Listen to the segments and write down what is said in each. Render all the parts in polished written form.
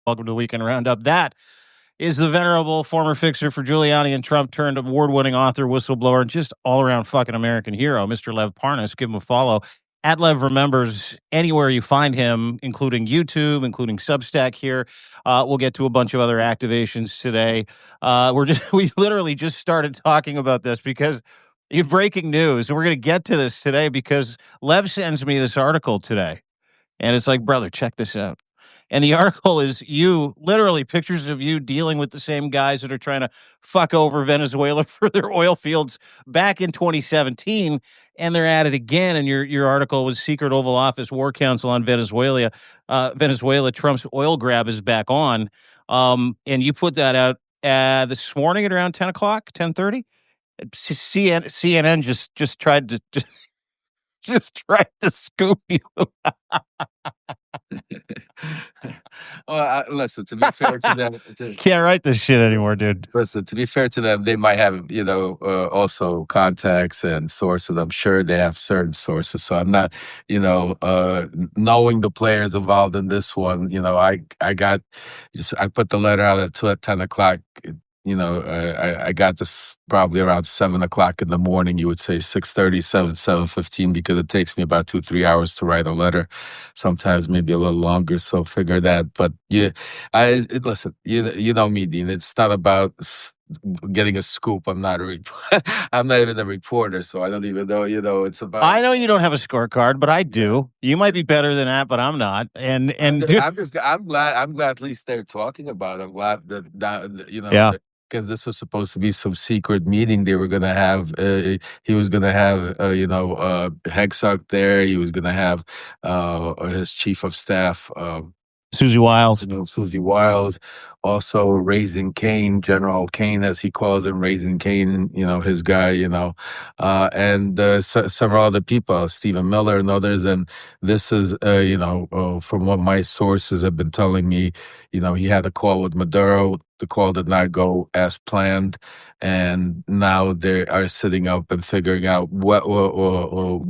Welcome to the Weekend Roundup. That is the venerable former fixer for Giuliani and Trump turned award-winning author, whistleblower, and just all-around fucking American hero, Mr. Lev Parnas. Give him a follow. At Lev Remembers, anywhere you find him, including YouTube, including Substack here. We'll get to a bunch of other activations today. We literally just started talking about this because you breaking news. And we're going to get to this today because Lev sends me this article today. And it's like, brother, check this out. And the article is you, literally pictures of you dealing with the same guys that are trying to fuck over Venezuela for their oil fields back in 2017. And they're at it again. And your article was Secret Oval Office War Council on Venezuela. Venezuela, Trump's oil grab is back on. And you put that out this morning at around 10 o'clock, 10:30. CNN just tried to just tried to scoop you. Well, listen, to be fair to them, Can't write this shit anymore, dude. Listen, to be fair to them, they might have, also contacts and sources. I'm sure they have certain sources. So I'm not, knowing the players involved in this one, I put the letter out at 10 o'clock. I got this probably around 7 o'clock in the morning. You would say 6:30, 7:15, because it takes me about 2-3 hours to write a letter. Sometimes maybe a little longer. So figure that. But listen, you know me, Dean. It's not about getting a scoop. I'm not I'm not even a reporter, so I don't even know. It's about. I know you don't have a scorecard, but I do. You might be better than that, but I'm not. And I'm glad at least they're talking about it. I'm glad that Yeah. Because this was supposed to be some secret meeting they were going to have. He was going to have, Hegseth there. He was going to have his chief of staff, Susie Wiles. Susie Wiles. Also, Raising Cane, General Cane, as he calls him, Raising Cane, his guy, and several other people, Stephen Miller and others. And this is, from what my sources have been telling me, he had a call with Maduro. The call did not go as planned. And now they are sitting up and figuring out where are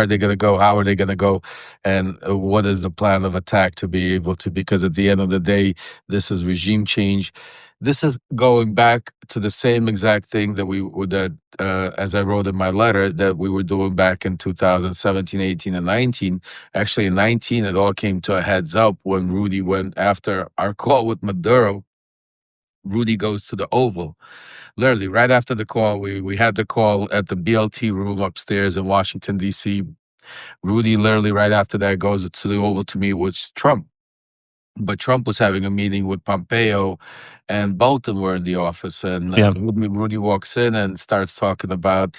they going to go? How are they going to go? And what is the plan of attack to be able to, because at the end of the day, this is regime change. This is going back to the same exact thing that as I wrote in my letter, that we were doing back in 2017, 18, and 19. Actually, in 19, it all came to a heads up when Rudy went after our call with Maduro. Rudy goes to the Oval. Literally, right after the call, we had the call at the BLT room upstairs in Washington, D.C. Rudy, literally, right after that, goes to the Oval to meet with Trump. But Trump was having a meeting with Pompeo, and Bolton were in the office. And Rudy walks in and starts talking about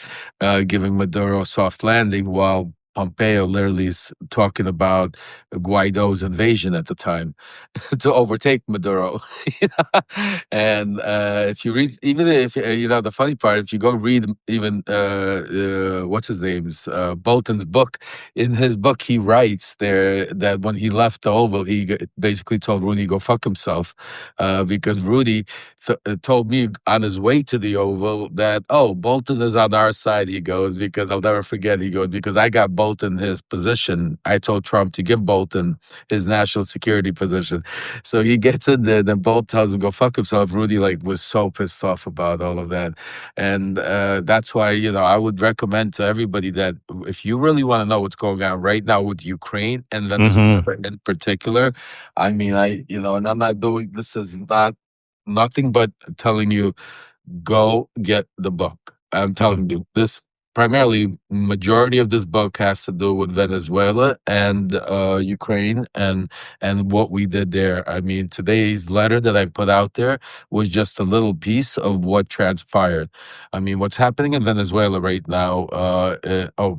giving Maduro a soft landing, while Pompeo literally is talking about Guaido's invasion at the time to overtake Maduro. And if you read, even if, the funny part, if you go read even, what's his name's, Bolton's book, in his book, he writes there that when he left the Oval, he basically told Rudy to go fuck himself, because Rudy told me on his way to the Oval that, Bolton is on our side, he goes, because I'll never forget, he goes, because I got Bolton his position. I told Trump to give Bolton his national security position. So he gets in there, then Bolton tells him go fuck himself. Rudy was so pissed off about all of that. And that's why, I would recommend to everybody that if you really want to know what's going on right now with Ukraine and Venezuela in particular, I mean, and I'm not doing, this is nothing but telling you, go get the book. I'm telling you, this primarily, majority of this book has to do with Venezuela and Ukraine and what we did there. I mean, today's letter that I put out there was just a little piece of what transpired. I mean, what's happening in Venezuela right now,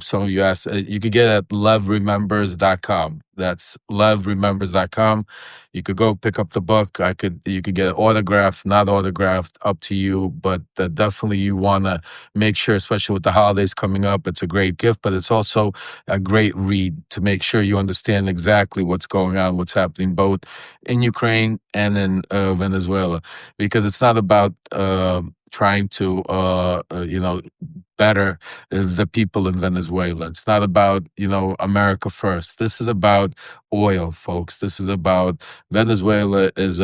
some of you asked, you could get it at levremembers.com. That's levremembers.com. You could go pick up the book. You could get it autographed, not autographed, up to you. But definitely you want to make sure, especially with the holidays coming up, it's a great gift, but it's also a great read to make sure you understand exactly what's going on, what's happening both in Ukraine and in Venezuela. Because it's not about trying to, better the people in Venezuela. It's not about, America first. This is about oil, folks. This is about Venezuela is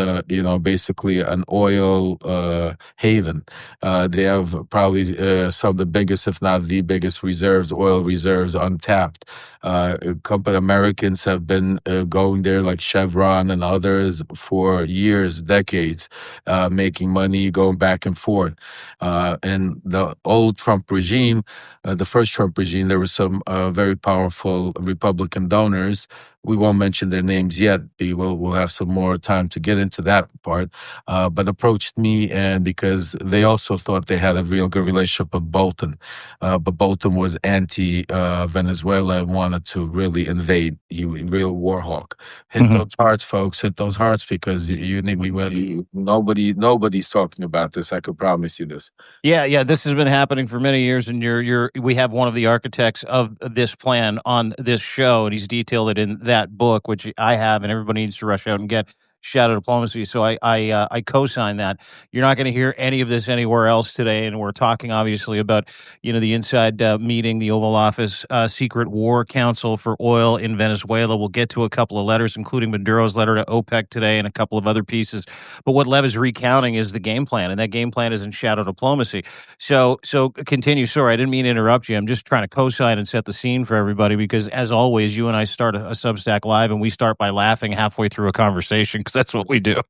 basically an oil haven. They have probably some of the biggest, if not the biggest, oil reserves untapped. Company Americans have been going there, like Chevron and others, for years, decades, making money, going back and forth. And the old Trump regime, the first Trump regime, there were some very powerful Republican donors. We won't mention their names yet. We'll have some more time to get into that part. But approached me, and because they also thought they had a real good relationship with Bolton, but Bolton was anti-Venezuela and wanted to really invade. He real war hawk. Hit those hearts, folks. Hit those hearts, because you need. Nobody's talking about this. I could promise you this. Yeah. This has been happening for many years, and we have one of the architects of this plan on this show, and he's detailed it in that book, which I have, and everybody needs to rush out and get. Shadow Diplomacy. So I co-sign that. You're not going to hear any of this anywhere else today, and we're talking obviously about the inside meeting, the Oval Office secret war council for oil in Venezuela. We'll get to a couple of letters, including Maduro's letter to OPEC today, and a couple of other pieces. But what Lev is recounting is the game plan, and that game plan is in Shadow Diplomacy. So continue. Sorry, I didn't mean to interrupt you. I'm just trying to co-sign and set the scene for everybody, because as always, you and I start a Substack Live, and we start by laughing halfway through a conversation, because that's what we do.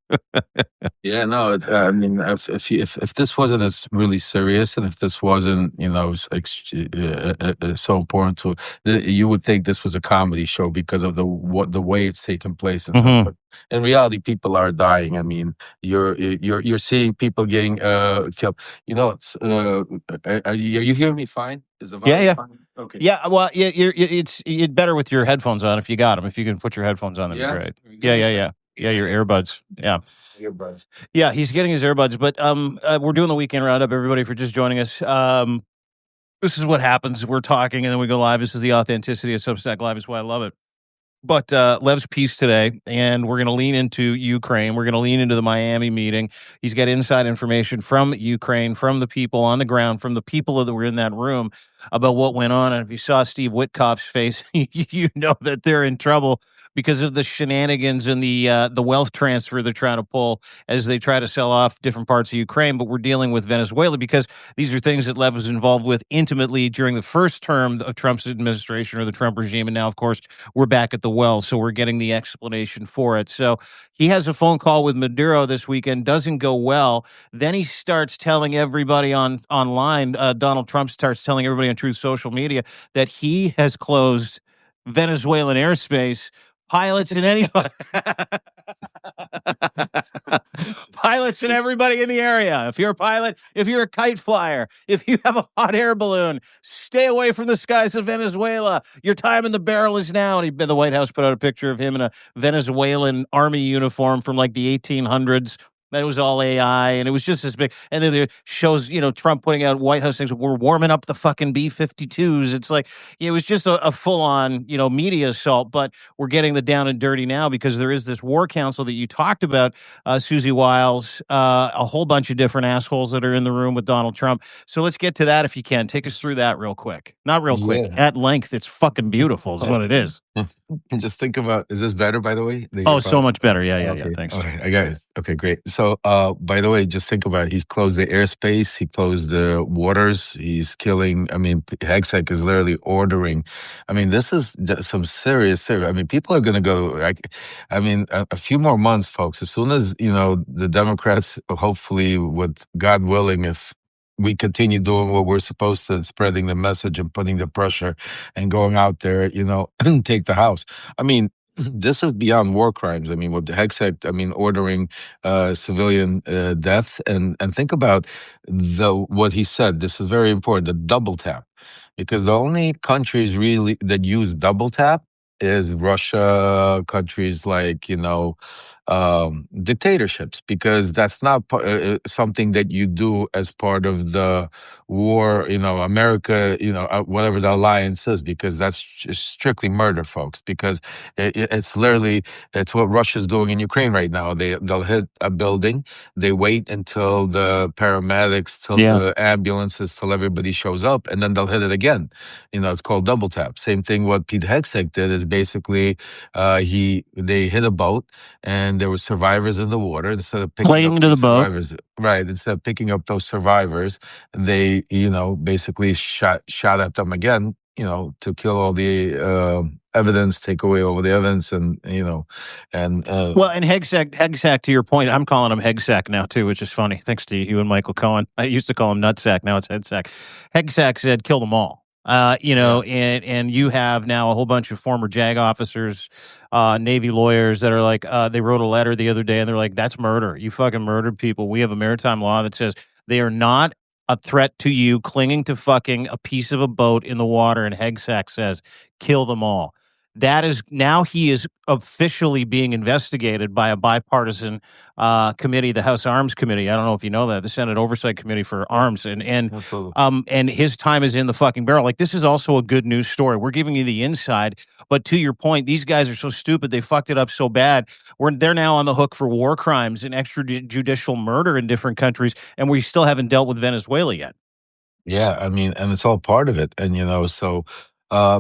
Yeah, no. I mean, if this wasn't as really serious, and if this wasn't, so important to, you would think this was a comedy show because of the way it's taken place and stuff. But in reality, people are dying. I mean, you're seeing people getting killed. Are you hearing me fine? Is the volume fine? Okay. Yeah, well, it's better with your headphones on if you got them. If you can put your headphones on, that'd be great. Yeah, your earbuds. Yeah. Earbuds. Yeah, he's getting his earbuds. But we're doing the weekend roundup. Everybody, for just joining us. This is what happens. We're talking, and then we go live. This is the authenticity of Substack Live. Is why I love it. But Lev's piece today, and we're going to lean into Ukraine. We're going to lean into the Miami meeting. He's got inside information from Ukraine, from the people on the ground, from the people that were in that room about what went on. And if you saw Steve Whitkoff's face, you know that they're in trouble because of the shenanigans and the wealth transfer they're trying to pull as they try to sell off different parts of Ukraine. But we're dealing with Venezuela because these are things that Lev was involved with intimately during the first term of Trump's administration, or the Trump regime. And now, of course, we're back at the well, so we're getting the explanation for it. So he has a phone call with Maduro this weekend, doesn't go well. Then he starts telling everybody online, Donald Trump starts telling everybody on Truth Social Media that he has closed Venezuelan airspace. Pilots and anybody, pilots and everybody in the area. If you're a pilot, if you're a kite flyer, if you have a hot air balloon, stay away from the skies of Venezuela. Your time in the barrel is now. And the White House put out a picture of him in a Venezuelan army uniform from like the 1800s. That was all AI, and it was just as big. And then it shows, Trump putting out White House things. We're warming up the fucking B-52s. It's like, it was just a full-on, media assault. But we're getting the down and dirty now because there is this war council that you talked about, Susie Wiles, a whole bunch of different assholes that are in the room with Donald Trump. So let's get to that if you can. Take us through that real quick. Not real quick. At length. It's fucking beautiful is what it is. Just think about, is this better, by the way? So much better. Yeah. Thanks. Okay, I got it. Okay, great. So, by the way, just think about it. He closed the airspace. He closed the waters. He's killing. I mean, Hegseth is literally ordering. I mean, this is just some serious. I mean, people are going to go. A few more months, folks. As soon as, the Democrats, hopefully, with God willing, if we continue doing what we're supposed to, spreading the message and putting the pressure and going out there, and take the House. I mean, this is beyond war crimes. I mean, what Hegseth, ordering civilian deaths, and think about what he said. This is very important. The double tap, because the only countries really that use double tap is Russia, countries like, dictatorships, because that's not something that you do as part of the war, America, whatever the alliance is, because that's just strictly murder, folks, because it's literally, it's what Russia's doing in Ukraine right now. They'll hit a building, they wait until the paramedics, till Yeah. the ambulances, till everybody shows up, and then they'll hit it again. It's called double tap. Same thing what Pete Hegseth did is basically they hit a boat and there were survivors in the water. Instead of picking Clinging up to the these boat. survivors, right? Instead of picking up those survivors, they basically shot at them again. To kill all the evidence, take away all the evidence, and and Well, and Hegseth, to your point, I'm calling him Hegseth now too, which is funny. Thanks to you and Michael Cohen. I used to call him Nutsack. Now it's Headsack. Hegseth said, "Kill them all." yeah, And you have now a whole bunch of former JAG officers, Navy lawyers that are like, they wrote a letter the other day and they're like, "That's murder. You fucking murdered people. We have a maritime law that says they are not a threat to you clinging to fucking a piece of a boat in the water." And Hegseth says, "Kill them all." That is now he is officially being investigated by a bipartisan committee, the House Arms Committee. I don't know if you know that, the Senate Oversight Committee for yeah, Arms, absolutely. and his time is in the fucking barrel. Like, this is also a good news story. We're giving you the inside, but to your point, these guys are so stupid. They fucked it up so bad. They're now on the hook for war crimes and extrajudicial murder in different countries, and we still haven't dealt with Venezuela yet. Yeah, I mean, and it's all part of it. And, so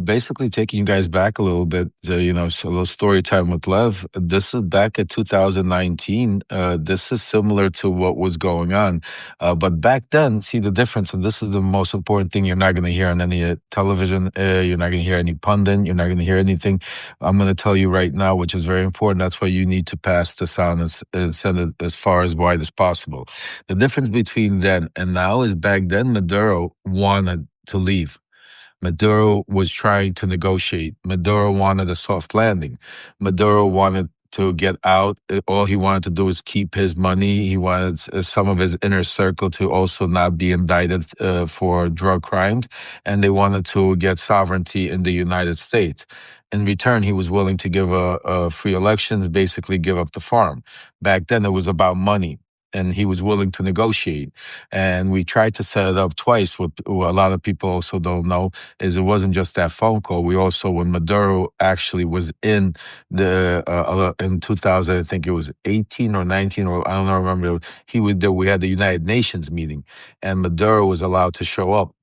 basically taking you guys back a little bit, so a little story time with Lev. This is back at 2019. This is similar to what was going on. But back then, see the difference, and this is the most important thing you're not going to hear on any television. You're not going to hear any pundit. You're not going to hear anything. I'm going to tell you right now, which is very important. That's why you need to pass this on and send it as far as wide as possible. The difference between then and now is back then Maduro wanted to leave. Maduro was trying to negotiate. Maduro wanted a soft landing. Maduro wanted to get out. All he wanted to do was keep his money. He wanted some of his inner circle to also not be indicted for drug crimes. And they wanted to get sovereignty in the United States. In return, he was willing to give a free elections, basically give up the farm. Back then, it was about money. And he was willing to negotiate. And we tried to set it up twice. What a lot of people also don't know is it wasn't just that phone call. We also, when Maduro actually was in in 2000, I think it was 18 or 19, or I don't know, remember, he was there. We had the United Nations meeting, and Maduro was allowed to show up.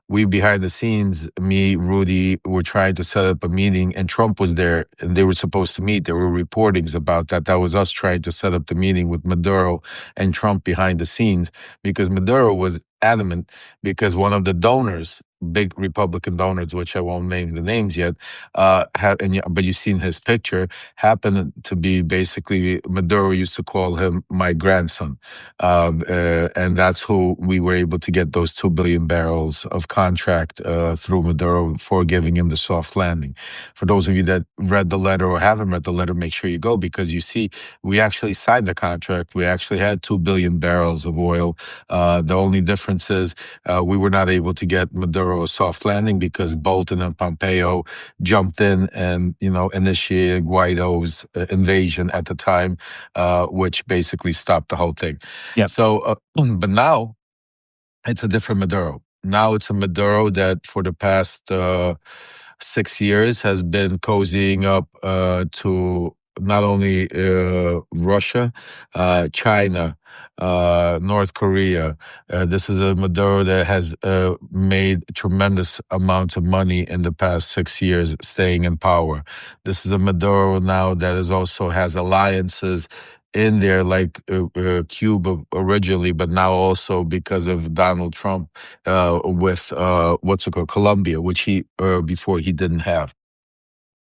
We behind the scenes, me, Rudy, were trying to set up a meeting, and Trump was there, and they were supposed to meet. There were reportings about that. That was us trying to set up the meeting with Maduro and Trump behind the scenes, because Maduro was adamant, because one of the donors, big Republican donors, which I won't name the names yet, but you've seen his picture, happened to be basically, Maduro used to call him my grandson. And that's who we were able to get those 2 billion barrels of contract through Maduro for giving him the soft landing. For those of you that read the letter or haven't read the letter, make sure you go, because you see, we actually signed the contract. We actually had 2 billion barrels of oil. The only difference is we were not able to get Maduro a soft landing because Bolton and Pompeo jumped in and, initiated Guaido's invasion at the time, which basically stopped the whole thing. Yep. So, but now it's a different Maduro. Now it's a Maduro that for the past 6 years has been cozying up to not only Russia, China, North Korea. This is a Maduro that has made tremendous amounts of money in the past 6 years staying in power. This is a Maduro now that is also has alliances in there, like Cuba originally, but now also because of Donald Trump with what's it called, Colombia, which he before he didn't have.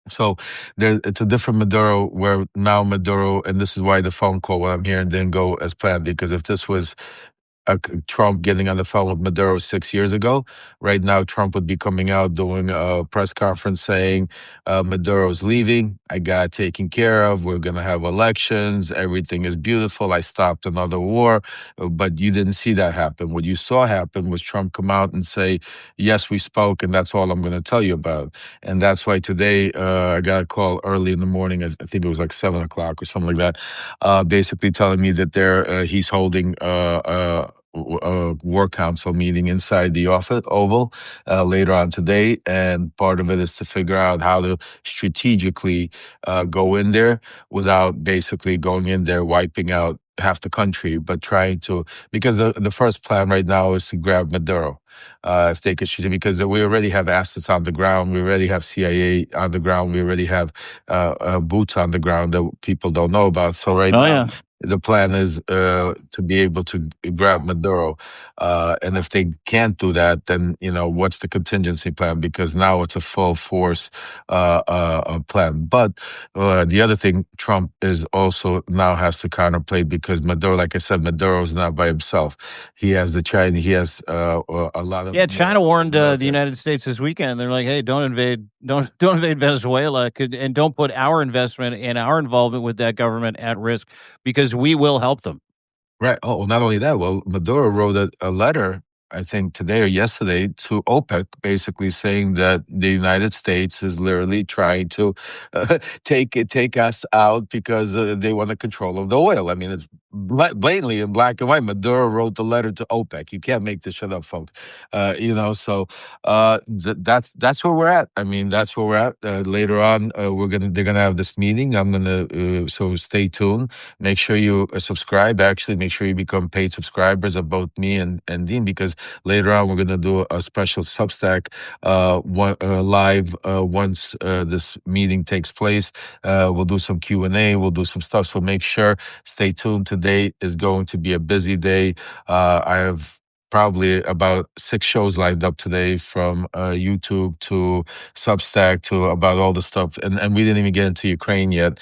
So it's a different Maduro, where now Maduro, and this is why the phone call, what I'm hearing, didn't go as planned, because if this was Trump getting on the phone with Maduro 6 years ago. Right now, Trump would be coming out doing a press conference saying Maduro's leaving. I got it taken care of. We're going to have elections. Everything is beautiful. I stopped another war. But you didn't see that happen. What you saw happen was Trump come out and say, yes, we spoke, and that's all I'm going to tell you about. And that's why today I got a call early in the morning. I think it was like 7 o'clock or something like that, basically telling me that he's holding a war council meeting inside the office Oval later on today, and part of it is to figure out how to strategically go in there without basically going in there wiping out half the country, but trying to, because the first plan right now is to grab Maduro. If they could shoot it, because we already have assets on the ground, we already have CIA on the ground, we already have boots on the ground that people don't know about. So right now, the plan is to be able to grab Maduro. And if they can't do that, then, what's the contingency plan? Because now it's a full force plan. But the other thing, Trump is also now has to counterplay, because Maduro, like I said, Maduro is not by himself. He has the China, he has a lot of. Yeah, China warned the United States this weekend. They're like, "Hey, don't invade Venezuela, and don't put our investment and our involvement with that government at risk, because we will help them." Right. Oh, well, not only that. Well, Maduro wrote a letter, I think today or yesterday, to OPEC, basically saying that the United States is literally trying to take us out because they want the control of the oil. I mean, it's blatantly in black and white. Maduro wrote the letter to OPEC. You can't make this shit up, folks. So that's where we're at. I mean, that's where we're at. Later on, they're gonna have this meeting. I'm gonna so stay tuned. Make sure you subscribe. Actually, make sure you become paid subscribers of both me and Dean, because later on we're going to do a special Substack live once this meeting takes place. We'll do some Q&A. We'll do some stuff. So make sure, stay tuned. Today is going to be a busy day. I have probably about 6 shows lined up today, from YouTube to Substack to about all the stuff. And we didn't even get into Ukraine yet,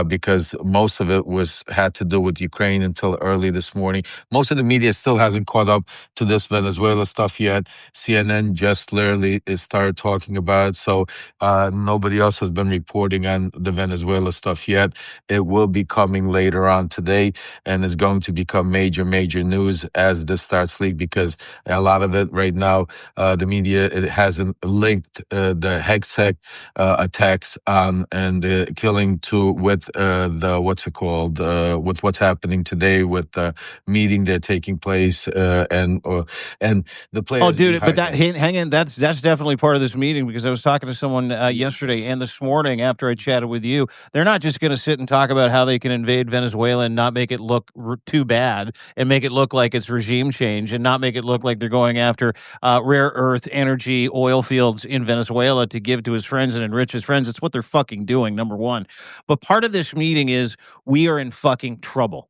because most of it had to do with Ukraine until early this morning. Most of the media still hasn't caught up to this Venezuela stuff yet. CNN just literally started talking about it. So nobody else has been reporting on the Venezuela stuff yet. It will be coming later on today, and it's going to become major news as this starts leak, because a lot of it right now, the media, it hasn't linked the Hegseth attacks on and the killing with the with what's happening today with the meeting they're taking place and the players. Oh, dude, but hang in, that's definitely part of this meeting, because I was talking to someone yesterday and this morning after I chatted with you. They're not just going to sit and talk about how they can invade Venezuela and not make it look too bad, and make it look like it's regime change, and not make it look like they're going after rare earth energy oil fields in Venezuela to give to his friends and enrich his friends. It's what they're fucking doing, number one. But part of this meeting is we are in fucking trouble.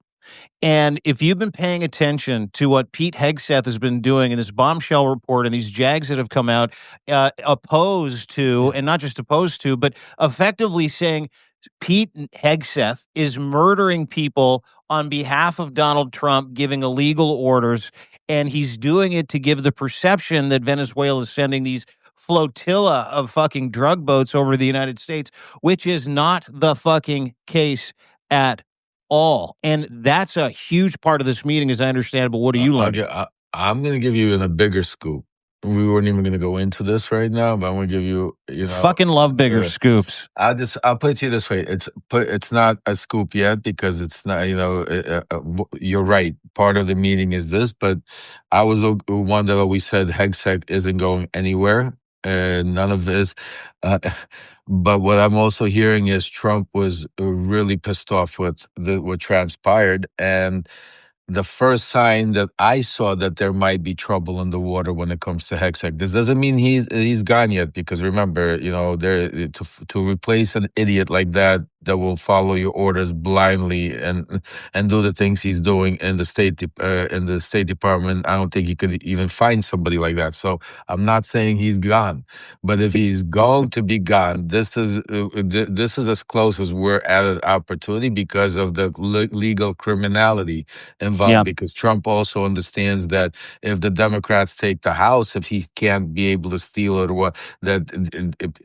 And if you've been paying attention to what Pete Hegseth has been doing in this bombshell report and these JAGs that have come out, opposed to, and not just opposed to, but effectively saying Pete Hegseth is murdering people on behalf of Donald Trump, giving illegal orders, and he's doing it to give the perception that Venezuela is sending these flotilla of fucking drug boats over the United States, which is not the fucking case at all. And that's a huge part of this meeting, as I understand it. But what are you learning? I'm going to give you a bigger scoop. We weren't even going to go into this right now, but I'm going to give you, fucking love bigger scoops. I'll put it to you this way. It's not a scoop yet, because it's not, you're right. Part of the meeting is this, but I was the one that always said Hegseth isn't going anywhere. None of this. But what I'm also hearing is Trump was really pissed off with what transpired. And the first sign that I saw that there might be trouble in the water when it comes to Hegseth. This doesn't mean he's gone yet, because remember, there to replace an idiot like that that will follow your orders blindly and do the things he's doing in the State Department. I don't think he could even find somebody like that. So I'm not saying he's gone, but if he's going to be gone, this is as close as we're at an opportunity because of the legal criminality involved. Yeah. Because Trump also understands that if the Democrats take the House, if he can't be able to steal it, or what, that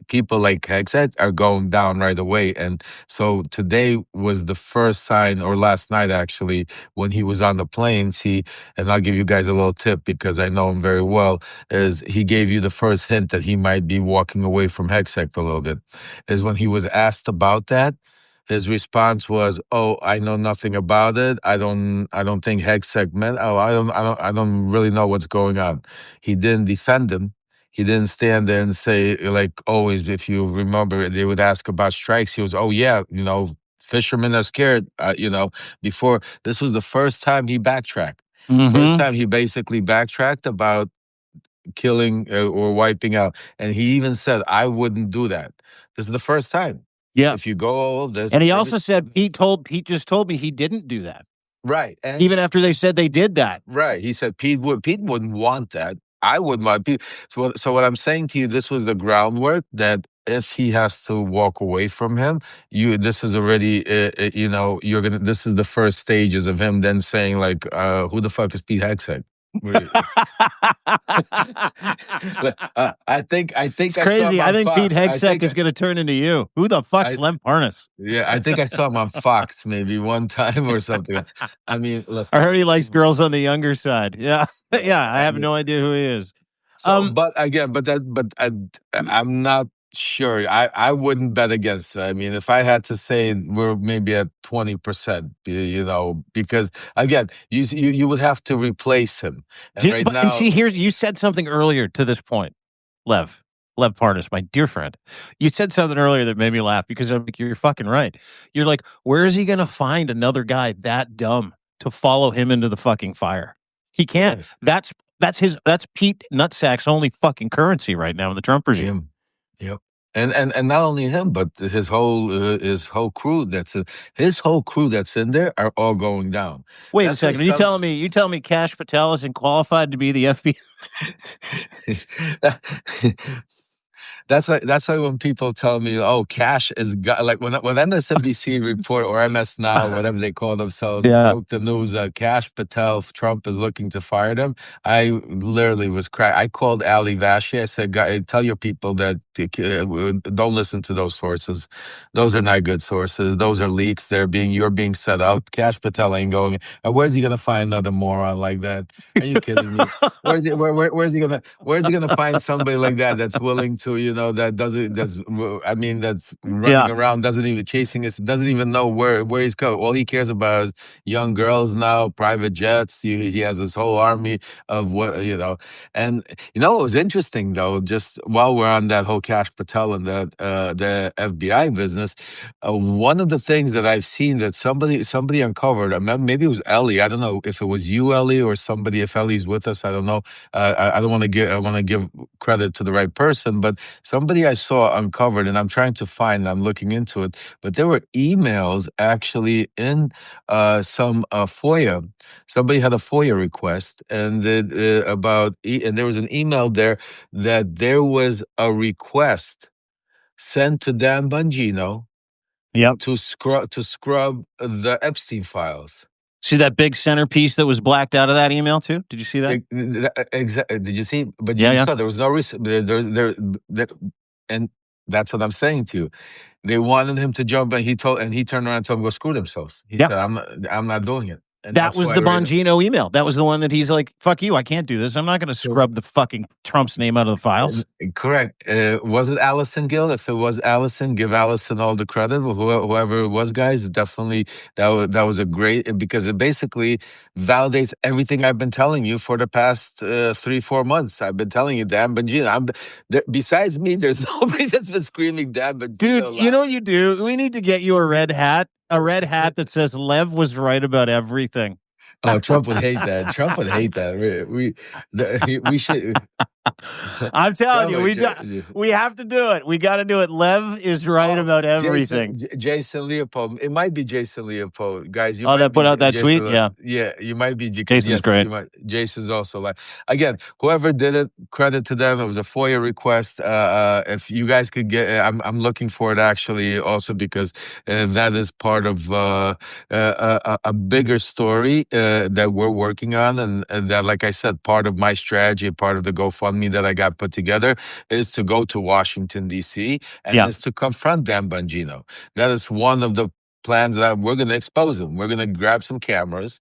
people like Hegseth are going down right away. And so today was the first sign, or last night actually, when he was on the plane. See, and I'll give you guys a little tip because I know him very well, is he gave you the first hint that he might be walking away from Hegseth a little bit, is when he was asked about that. His response was, "Oh, I know nothing about it. I don't think Hegseth meant. Oh, I don't really know what's going on." He didn't defend him. He didn't stand there and say, like always, if you remember, they would ask about strikes. He was, "Oh yeah, fishermen are scared." Before this was the first time he backtracked. First Mm-hmm. time he basically backtracked about killing or wiping out, and he even said, "I wouldn't do that." This is the first time. Yeah. If you go all of this, And he also said Pete just told me he didn't do that. right, and Even after they said they did that. right, he said Pete wouldn't want that. I wouldn't want Pete. So what I'm saying to you, this was the groundwork that if he has to walk away from him, this is already you're gonna. This is the first stages of him then saying like, "Who the fuck is Pete Hegseth?" I think It's I saw him crazy. I on think Pete Fox. Hegseth is going to turn into you. Who the fuck's I Lev Parnas? yeah, I think I saw him on Fox maybe one time or something. I mean, I listen. heard he likes girls on the younger side. Yeah. Yeah. I I have mean, no idea who he is. so, but again, I'm not sure. I wouldn't bet against it. I mean, if I had to say, we're maybe at 20%, because again, you would have to replace him, and right And now, see, you said something earlier to this point, Lev. Lev Parnas, my dear friend. You said something earlier that made me laugh because I'm like, you're fucking right. You're like, where is he going to find another guy that dumb to follow him into the fucking fire? He can't. That's Pete Nutsack's only fucking currency right now in the Trump regime. him, yep. And not only him, but his whole crew his whole crew that's in there are all going down. Wait a That's why second. You telling me Kash Patel isn't qualified to be the FBI? That's why when people tell me, "Oh, Cash is like when MSNBC report or MS Now, whatever they call themselves, Yeah. broke the news that Cash Patel, Trump is looking to fire them." I literally was crying. I called Ali Vashi. I said, "Tell your people that don't listen to those sources. Those are not good sources. Those are leaks. You're being set up. Cash Patel ain't going. Where's he gonna find another moron like that? Are you kidding me? Where's he gonna find somebody like that that's willing to, that's running around, doesn't even chasing us, doesn't even know where he's going. All he cares about is young girls now, private jets. He has this whole army of And what was interesting though, just while we're on that whole Cash Patel and the FBI business, one of the things that I've seen that somebody uncovered, maybe it was Ellie. I don't know if it was you, Ellie, or somebody. If Ellie's with us, I don't know. I don't want to give. I want to give credit to the right person, but somebody I saw uncovered, and I'm trying to find. I'm looking into it, but there were emails actually in some FOIA. Somebody had a FOIA request, and and there was an email there that there was a request sent to Dan Bongino. Yep. To scrub the Epstein files. See that big centerpiece that was blacked out of that email too? Did you see that? Exactly. Did you see? But Yeah, you yeah. saw there was no reason. And that's what I'm saying to you. They wanted him to jump, and he turned around and told him go screw themselves. He said, I'm not doing it. And that was the Bongino email. That was the one that he's like, fuck you, I can't do this. I'm not going to scrub the fucking Trump's name out of the files. Correct. Was it Allison Gill? If it was Allison, give Allison all the credit. Whoever it was, guys, definitely that was a great, because it basically validates everything I've been telling you for the past 3-4 months. I've been telling you, Dan Bongino. Besides me, there's nobody that's been screaming Dan Bongino. Dude, you know what you do? We need to get you a red hat. A red hat that says Lev was right about everything. Oh, Trump would hate that. Trump would hate that. We should. I'm telling you, we have to do it. We got to do it. Lev is right about everything. Jason Leopold. It might be Jason Leopold, guys. You Oh, might that put out that Jason, tweet. Yeah, you might be. Jason's great. Jason's also like, again, whoever did it, credit to them. It was a FOIA request. If you guys could get, I'm looking for it actually also because that is part of a bigger story that we're working on, and that, like I said, part of my strategy, part of the GoFundMe that I got put together is to go to Washington D.C. and is to confront Dan Bongino. That is one of the plans that we're going to expose him. We're going to grab some cameras.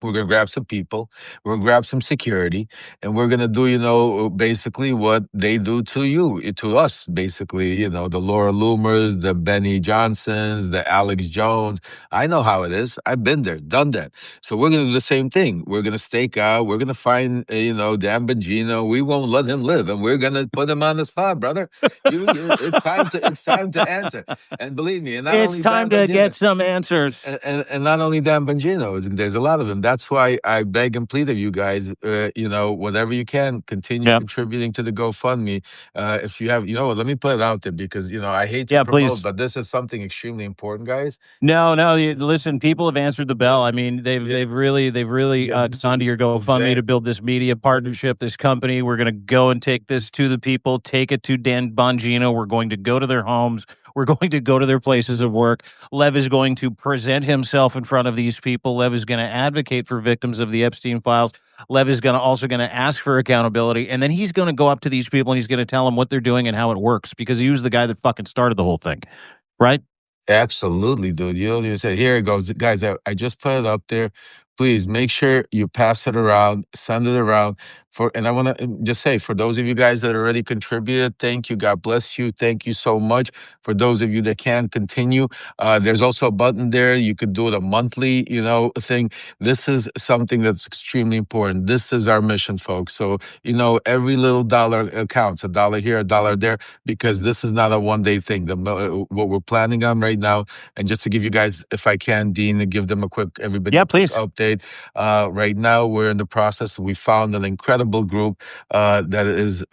We're going to grab some people. We're going to grab some security. And we're going to do, basically what they do to us, basically, the Laura Loomers, the Benny Johnsons, the Alex Jones. I know how it is. I've been there, done that. So we're going to do the same thing. We're going to stake out. We're going to find, Dan Bongino. We won't let him live. And we're going to put him on the spot, brother. It's time to answer. And believe me, and it's time to get some answers. And not only Dan Bongino, there's a lot of them. That's why I beg and plead of you guys, whatever you can, continue contributing to the GoFundMe. If you have, let me put it out there because, I hate to promote, but this is something extremely important, guys. No, listen, people have answered the bell. I mean, they've really gone to your GoFundMe to build this media partnership, this company. We're going to go and take this to the people, take it to Dan Bongino. We're going to go to their homes. We're going to go to their places of work. Lev is going to present himself in front of these people. Lev is going to advocate for victims of the Epstein files. Lev is also going to ask for accountability. And then he's going to go up to these people and he's going to tell them what they're doing and how it works because he was the guy that fucking started the whole thing. Right? Absolutely, dude. You don't even say, here it goes. Guys, I just put it up there. Please make sure you pass it around, send it around. And I want to just say, for those of you guys that already contributed, thank you. God bless you. Thank you so much. For those of you that can continue, there's also a button there. You could do it a monthly, thing. This is something that's extremely important. This is our mission, folks. So, every little dollar counts, a dollar here, a dollar there, because this is not a one-day thing. What we're planning on right now, and just to give you guys, if I can, Dean, to give them a quick please. update. Right now, we're in the process. We found an incredible group that is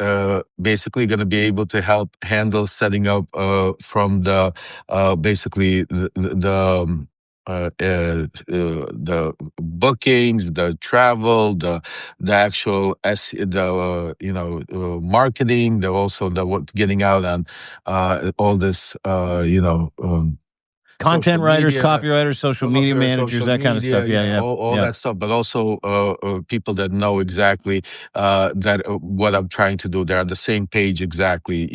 basically going to be able to help handle setting up from the basically the bookings, the travel, the actual marketing, getting out on all this content writers, copywriters, social media managers, that kind of stuff. All that stuff, but also people that know exactly what I'm trying to do. They're on the same page exactly.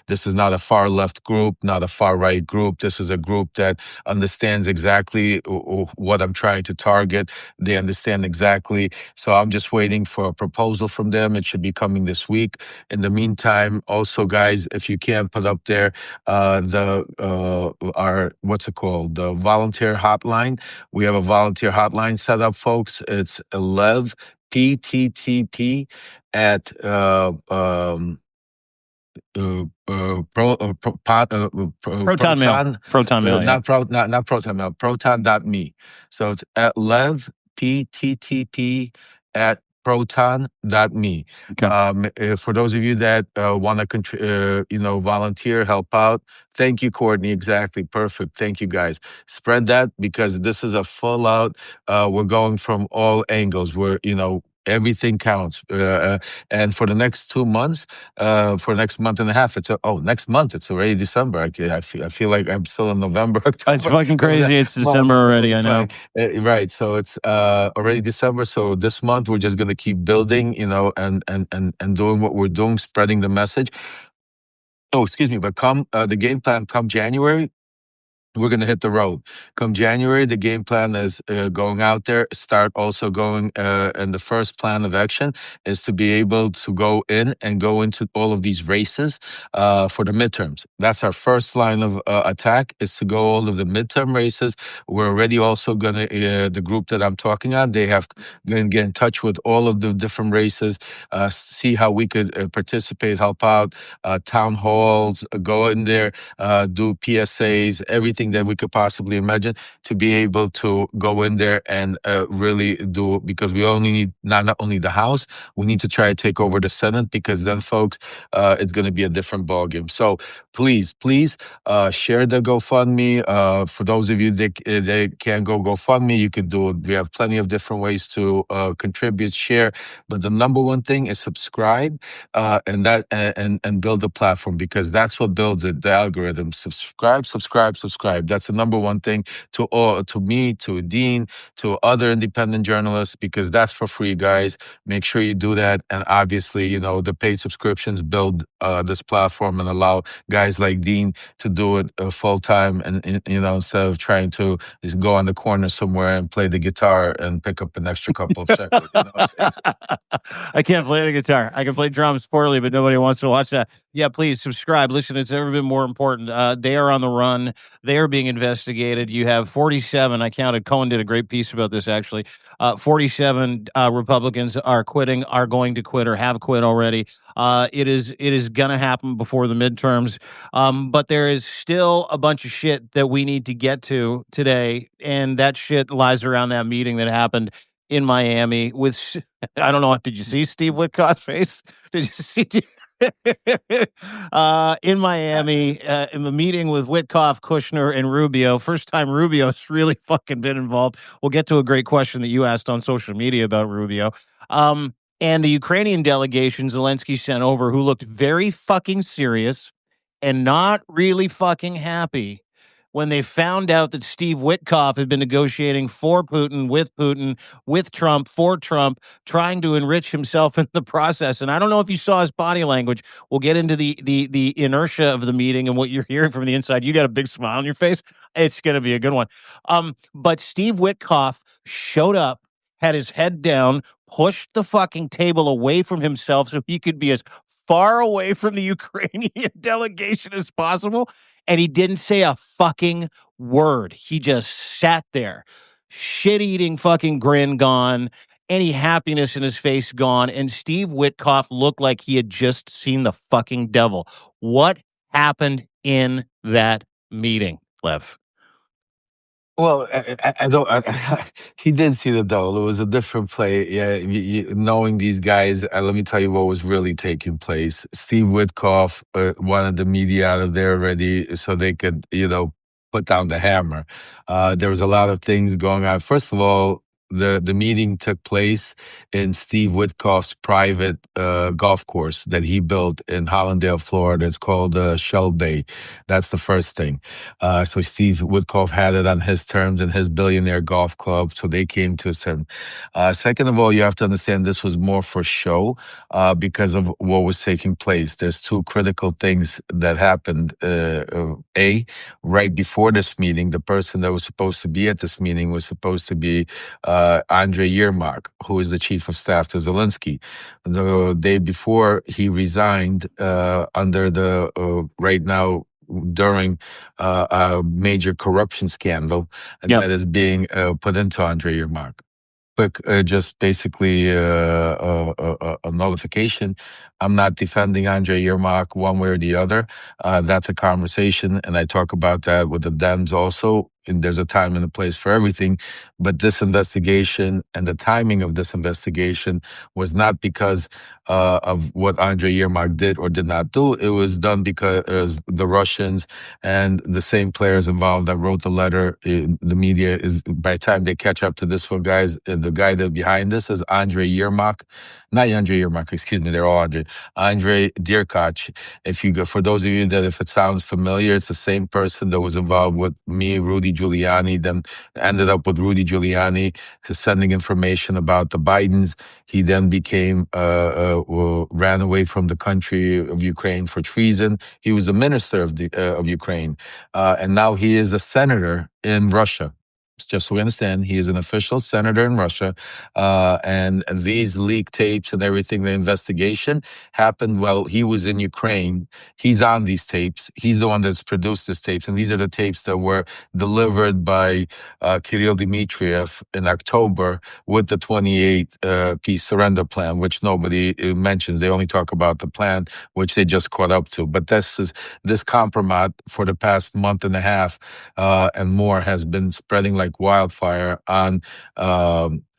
This is not a far left group, not a far right group. This is a group that understands exactly what I'm trying to target. They understand exactly. So I'm just waiting for a proposal from them. It should be coming this week. In the meantime, also, guys, if you can put up there what's it called? The volunteer hotline. We have a volunteer hotline set up, folks. It's Lev PTTP at Proton Mail. Not Proton Mail. Proton.me. So it's at Lev PTTP at proton.me. Okay. For those of you that want to, volunteer, help out, thank you, Courtney. Exactly. Perfect. Thank you, guys. Spread that because this is a full out. We're going from all angles. We're, everything counts. And for the next 2 months, for next month and a half, next month, it's already December. I feel like I'm still in November. October. It's fucking crazy. It's December already. I know. Right. So it's already December. So this month we're just going to keep building, and doing what we're doing, spreading the message. Oh, excuse me. But the game plan come January, we're going to hit the road. Come January, the game plan is going out there, start also going, and the first plan of action is to be able to go into all of these races for the midterms. That's our first line of attack, is to go all of the midterm races. We're already also going to, the group that I'm talking on, they have going to get in touch with all of the different races, see how we could participate, help out, town halls, go in there, do PSAs, everything anything that we could possibly imagine to be able to go in there and really do, because we only need not only the House, we need to try to take over the Senate, because then, folks, it's going to be a different ballgame. So please, share the GoFundMe. For those of you that can't go GoFundMe, you could do it. We have plenty of different ways to contribute, share. But the number one thing is subscribe, and build a platform, because that's what builds it. The algorithm. Subscribe, subscribe, subscribe. That's the number one thing to me, to Dean, to other independent journalists, because that's for free, guys. Make sure you do that. And obviously, the paid subscriptions build this platform and allow guys like Dean to do it full time, and instead of trying to just go on the corner somewhere and play the guitar and pick up an extra couple of shekels. You know what I'm saying? I can't play the guitar. I can play drums poorly, but nobody wants to watch that. Yeah, please subscribe. Listen, it's never been more important. They are on the run. They are being investigated. You have 47. I counted. Cohen did a great piece about this, actually. 47 Republicans are going to quit, or have quit already. It is going to happen before the midterms. But there is still a bunch of shit that we need to get to today, and that shit lies around that meeting that happened in Miami with, I don't know, did you see Steve Whitkoff's face? Did you see? In Miami, in the meeting with Whitkoff, Kushner, and Rubio. First time Rubio's really fucking been involved. We'll get to a great question that you asked on social media about Rubio. And the Ukrainian delegation Zelensky sent over, who looked very fucking serious and not really fucking happy when they found out that Steve Whitkoff had been negotiating for Putin, with Trump, for Trump, trying to enrich himself in the process. And I don't know if you saw his body language. We'll get into the inertia of the meeting and what you're hearing from the inside. You got a big smile on your face. It's going to be a good one. But Steve Whitkoff showed up, had his head down, pushed the fucking table away from himself so he could be as far away from the Ukrainian delegation as possible. And he didn't say a fucking word. He just sat there, shit-eating fucking grin gone, any happiness in his face gone. And Steve Whitkoff looked like he had just seen the fucking devil. What happened in that meeting, Lev? Well, I don't. He did see the devil. It was a different play. Yeah, knowing these guys, let me tell you what was really taking place. Steve Whitkoff wanted the media out of there already, so they could, put down the hammer. There was a lot of things going on. First of all, the meeting took place in Steve Whitkoff's private golf course that he built in Hollandale, Florida. It's called Shell Bay. That's the first thing. So Steve Whitkoff had it on his terms and his billionaire golf club, so they came to his terms. Second of all, you have to understand this was more for show because of what was taking place. There's two critical things that happened. Right before this meeting, the person that was supposed to be at this meeting was supposed to be Andrei Yermak, who is the chief of staff to Zelensky. The day before, he resigned under the right now during a major corruption scandal that is being put into Andrei Yermak. Quick, just basically a notification. I'm not defending Andrei Yermak one way or the other. That's a conversation, and I talk about that with the Dems also. And there's a time and a place for everything. But this investigation and the timing of this investigation was not because of what Andrei Yermak did or did not do. It was done because the Russians and the same players involved that wrote the letter, the media is, by the time they catch up to this one, guys, the guy that behind this is Andrei Yermak. Not Andrei Yermak, excuse me, they're all Andrei Derkach. For those of you that, if it sounds familiar, it's the same person that was involved with me, Rudy Giuliani, then ended up with Rudy Giuliani sending information about the Bidens. He then ran away from the country of Ukraine for treason. He was the minister of Ukraine, and now he is a senator in Russia. just so we understand, he is an official senator in Russia. And these leaked tapes and everything, the investigation happened while he was in Ukraine. He's on these tapes. He's the one that's produced these tapes. And these are the tapes that were delivered by Kirill Dmitriev in October with the 28-piece surrender plan, which nobody mentions. They only talk about the plan, which they just caught up to. But this compromise for the past month and a half and more has been spreading like wildfire on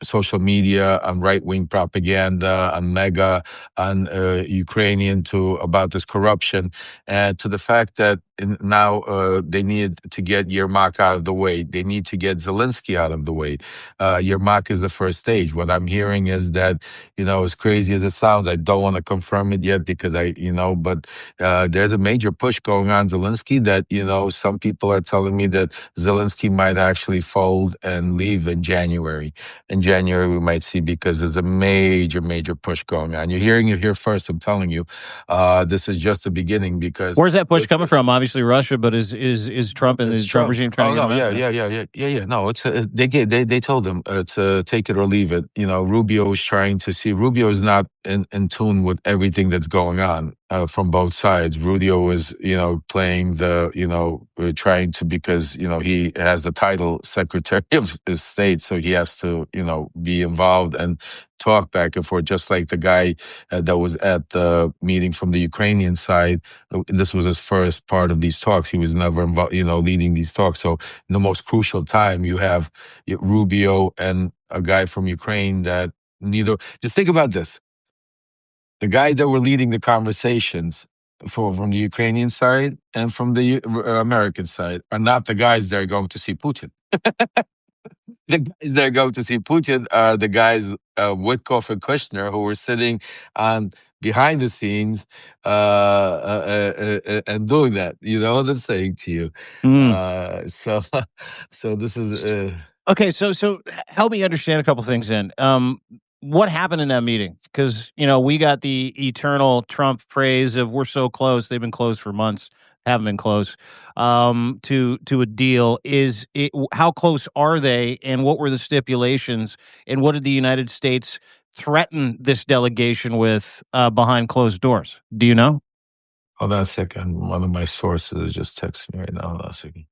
social media, on right-wing propaganda, on Mega, on Ukrainian, about this corruption, and to the fact that now they need to get Yermak out of the way. They need to get Zelensky out of the way. Yermak is the first stage. What I'm hearing is that, as crazy as it sounds, I don't want to confirm it yet because but there's a major push going on Zelensky that, some people are telling me that Zelensky might actually fold and leave in January. In January, we might see, because there's a major, major push going on. You're hearing it here first. I'm telling you, this is just the beginning. Because where's that push coming from? Obviously Russia, but is Trump and the Trump regime trying to get him out? Yeah. No, it's they told him to take it or leave it. Rubio is trying to see. Rubio is not in tune with everything that's going on from both sides. Rubio is playing trying to, because he has the title Secretary of State, so he has to be involved and talk back and forth, just like the guy that was at the meeting from the Ukrainian side. This was his first part of these talks. He was never involved, leading these talks. So in the most crucial time, you have Rubio and a guy from Ukraine that neither. Just think about this: the guy that were leading the conversations from the Ukrainian side and from the American side are not the guys that are going to see Putin. The guys that are going to see Putin are the guys, Whitkoff and Kushner, who were sitting on behind the scenes and doing that. You know what I'm saying to you? So this is. Okay, so help me understand a couple things then. What happened in that meeting? Because, we got the eternal Trump praise of we're so close. They've been close for months, haven't been close to a deal. How close are they, and what were the stipulations, and what did the United States threaten this delegation with behind closed doors? Do you know? Hold on a second. One of my sources is just texting me right now. Hold on a second.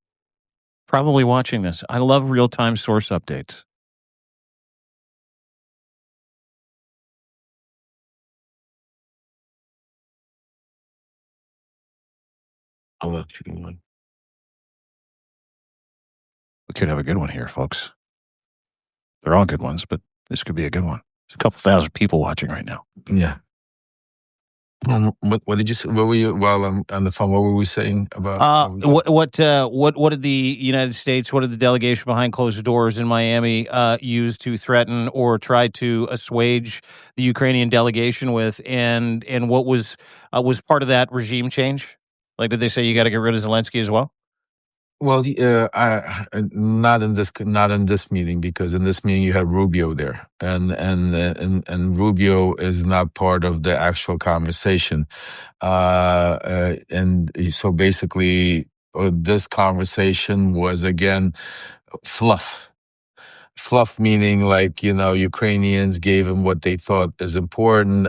Probably watching this. I love real-time source updates. I'll let you know. We could have a good one here, folks. They're all good ones, but this could be a good one. There's a couple thousand people watching right now. Yeah. What did you say? What were you, while I'm on the phone, what were we saying about? What did the United States, what did the delegation behind closed doors in Miami use to threaten or try to assuage the Ukrainian delegation with, and what was part of that regime change? Like, did they say you got to get rid of Zelensky as well? Well, not in this meeting, because in this meeting you had Rubio there, and Rubio is not part of the actual conversation, and so basically this conversation was again fluff. Fluff meaning, like, Ukrainians gave him what they thought is important.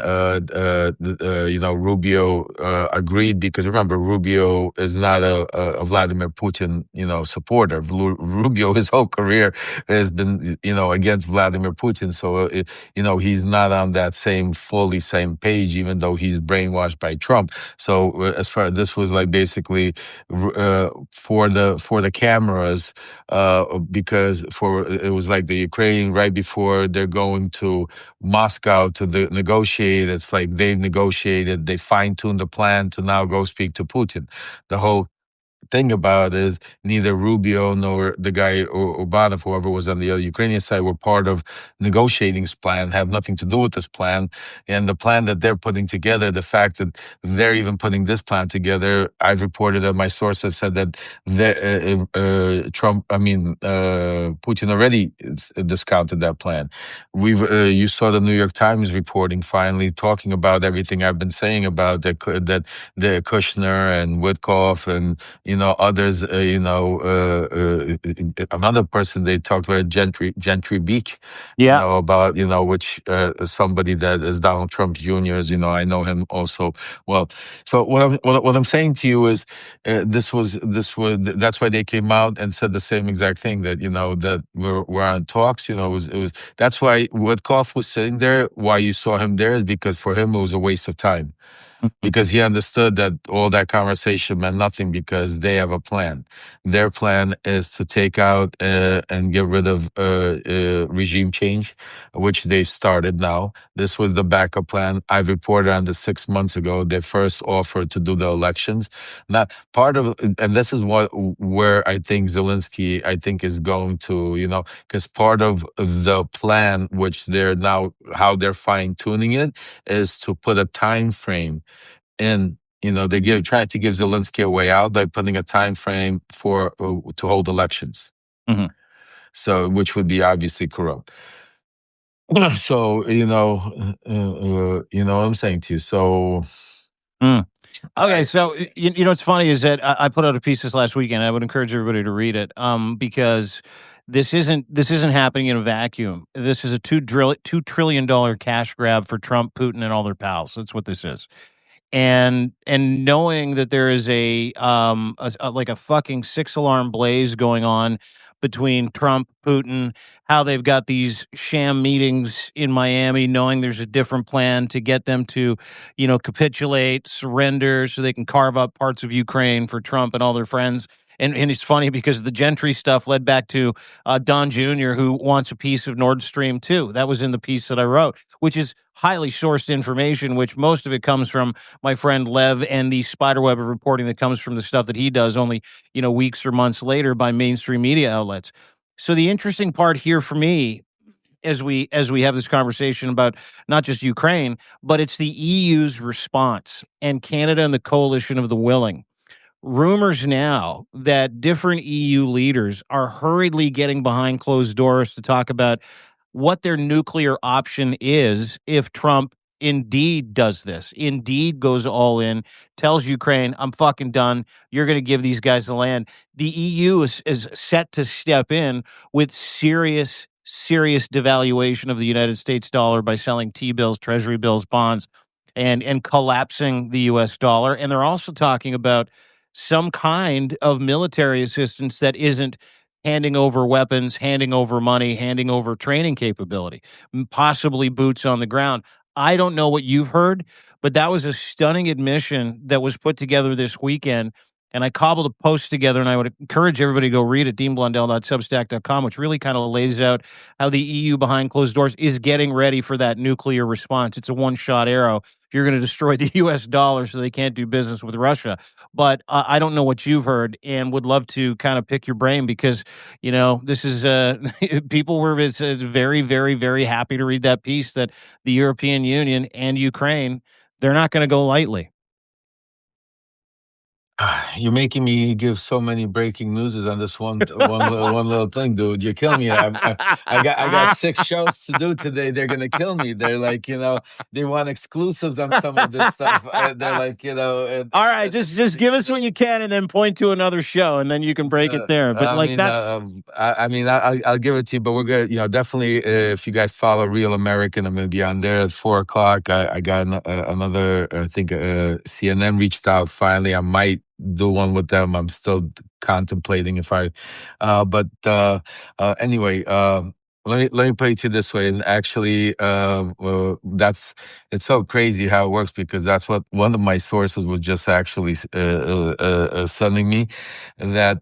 Rubio agreed, because remember, Rubio is not a Vladimir Putin, supporter. Rubio, his whole career has been, against Vladimir Putin. So, he's not on that same page, even though he's brainwashed by Trump. So as far as this was like basically for the cameras, because it was like the Ukraine right before they're going to Moscow to negotiate. It's like they've negotiated, they fine-tuned the plan to now go speak to Putin. The whole thing about it is neither Rubio nor the guy or Obanov, whoever was on the other Ukrainian side, were part of negotiating this plan, have nothing to do with this plan. And the plan that they're putting together, the fact that they're even putting this plan together, I've reported that my sources said that Putin already discounted that plan. You saw the New York Times reporting, finally talking about everything I've been saying about that the Kushner and Whitkoff and Others, another person they talked about, Gentry Beach, Yeah. about, which somebody that is Donald Trump Jr.'s, I know him also well. So what I'm saying to you is, that's why they came out and said the same exact thing, that, that we're on talks. It was that's why Whitkoff was sitting there. Why you saw him there is because for him it was a waste of time, Mhm. because he understood that all that conversation meant nothing, because they have a plan. Their plan is to take out and get rid of regime change, which they started now. This was the backup plan. I reported on this 6 months ago. They first offered to do the elections. Now, part of, and this is where I think Zelensky, is going to, because part of the plan, which they're now, how they're fine tuning it, is to put a time frame. And they trying to give Zelensky a way out by putting a time frame for to hold elections. Mhm. So, which would be obviously corrupt. So, what I'm saying to you. So, Mm. Okay, so what's funny is that I put out a piece this last weekend. I would encourage everybody to read it, because this isn't happening in a vacuum. This is a $2 trillion cash grab for Trump, Putin, and all their pals. That's what this is. And knowing that there is like a fucking six alarm blaze going on between Trump, Putin, how they've got these sham meetings in Miami, knowing there's a different plan to get them to, capitulate, surrender, so they can carve up parts of Ukraine for Trump and all their friends. And it's funny because the Gentry stuff led back to Don Jr., who wants a piece of Nord Stream 2. That was in the piece that I wrote, which is highly sourced information, which most of it comes from my friend Lev and the spiderweb of reporting that comes from the stuff that he does only, weeks or months later by mainstream media outlets. So the interesting part here for me, as we have this conversation about not just Ukraine, but it's the EU's response and Canada and the coalition of the willing. Rumors now that different EU leaders are hurriedly getting behind closed doors to talk about what their nuclear option is if Trump indeed does this, indeed goes all in, tells Ukraine, I'm fucking done. You're going to give these guys the land. The EU is set to step in with serious, serious devaluation of the United States dollar by selling T bills, treasury bills, bonds, and collapsing the US dollar. And they're also talking about some kind of military assistance that isn't handing over weapons, handing over money, handing over training capability, possibly boots on the ground. I don't know what you've heard, but that was a stunning admission that was put together this weekend. And I cobbled a post together, and I would encourage everybody to go read it, deanblundell.substack.com, which really kind of lays out how the EU behind closed doors is getting ready for that nuclear response. It's a one-shot arrow. If you're going to destroy the U.S. dollar so they can't do business with Russia. But I don't know what you've heard, and would love to kind of pick your brain, because this is people were very, very, very happy to read that piece that the European Union and Ukraine, they're not going to go lightly. you're making me give so many breaking newses on this one little thing, dude. You're killing me. I got 6 shows to do today. They're gonna kill me. They're like, they want exclusives on some of this stuff. They're like, All right, just give us what you can, and then point to another show, and then you can break it there. But I like mean, that's I'll give it to you, but we're good. Definitely, if you guys follow Real American, I'm gonna be on there at 4 o'clock. I got another. I think CNN reached out finally. I might do one with them. I'm still contemplating if I. Anyway. Let me put it to you this way, and actually, it's so crazy how it works, because that's what one of my sources was just actually sending me, that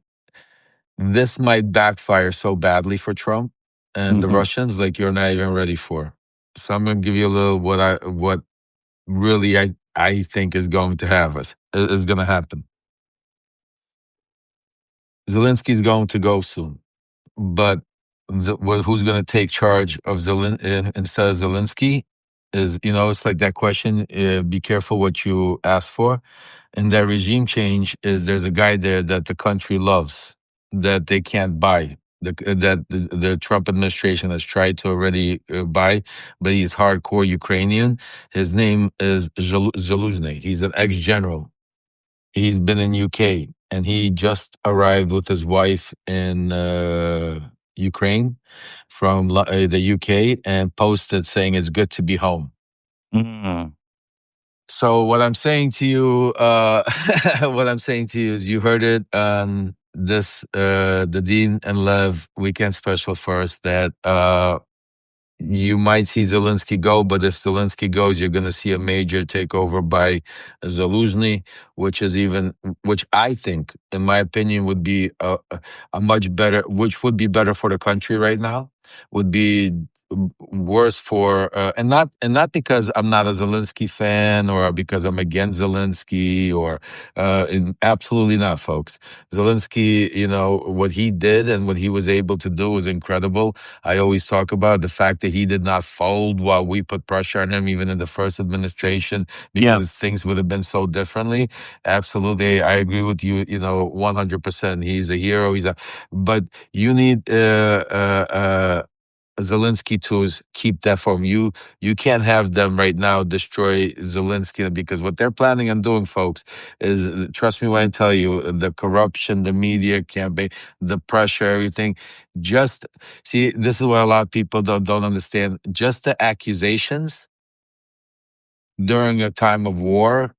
this might backfire so badly for Trump and the Mhm. Russians, like you're not even ready for. So I'm going to give you a little what really I think is going to have us is going to happen. Zelensky's going to go soon, but who's going to take charge of instead of Zelensky is, it's like that question, be careful what you ask for. And that regime change is, there's a guy there that the country loves, that they can't buy, that the Trump administration has tried to already buy, but he's hardcore Ukrainian. His name is Zaluzhny. He's an ex-general. He's been in UK, and he just arrived with his wife in Ukraine from the UK, and posted saying it's good to be home. Mm. So what I'm saying to you, what I'm saying to you is, you heard it on this the Dean and Lev weekend special first, that you might see Zelensky go, but if Zelensky goes, you're going to see a major takeover by Zaluzhny, which I think, in my opinion, would be a much better, which would be better for the country right now, would be worse for, and not because I'm not a Zelensky fan or because I'm against Zelensky, or absolutely not, folks. Zelensky, what he did and what he was able to do was incredible. I always talk about the fact that he did not fold while we put pressure on him, even in the first administration, because things would have been so differently. Absolutely, I agree with you. 100%. He's a hero. But you need Zelensky to keep that from you. You can't have them right now destroy Zelensky, because what they're planning on doing, folks, is, trust me when I tell you, the corruption, the media campaign, the pressure, everything. Just see, this is what a lot of people don't understand. Just the accusations during a time of war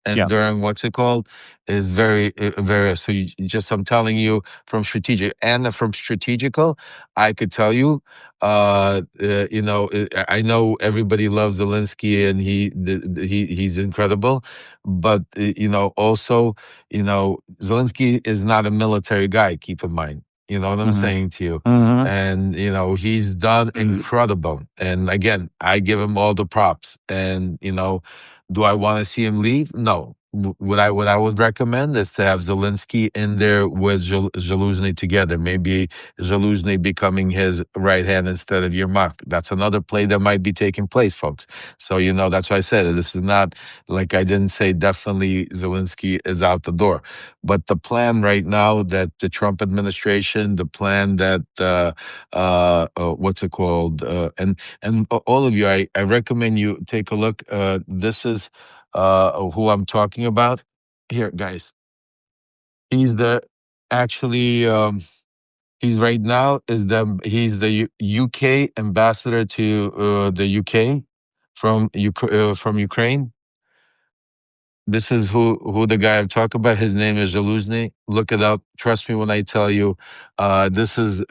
and during what's it called is very very, so I'm telling you, from strategical, I could tell you, I know everybody loves Zelensky, and he's incredible, but also, Zelensky is not a military guy, keep in mind. You know what I'm saying to you? And he's done incredible, and again, I give him all the props. And do I want to see him leave? No. What I would recommend is to have Zelensky in there with Zaluzhny together. Maybe Zaluzhny becoming his right hand instead of Yermak. That's another play that might be taking place, folks. So that's why I said this is not like, I didn't say definitely Zelensky is out the door, but the plan right now that the Trump administration, the plan that what's it called, and all of you, I recommend you take a look. This is who I'm talking about here, guys. He's he's right now he's the UK ambassador to the UK from Ukraine. This is who the guy I'm talking about. His name is Zaluzhny. Look it up. Trust me when I tell you. This is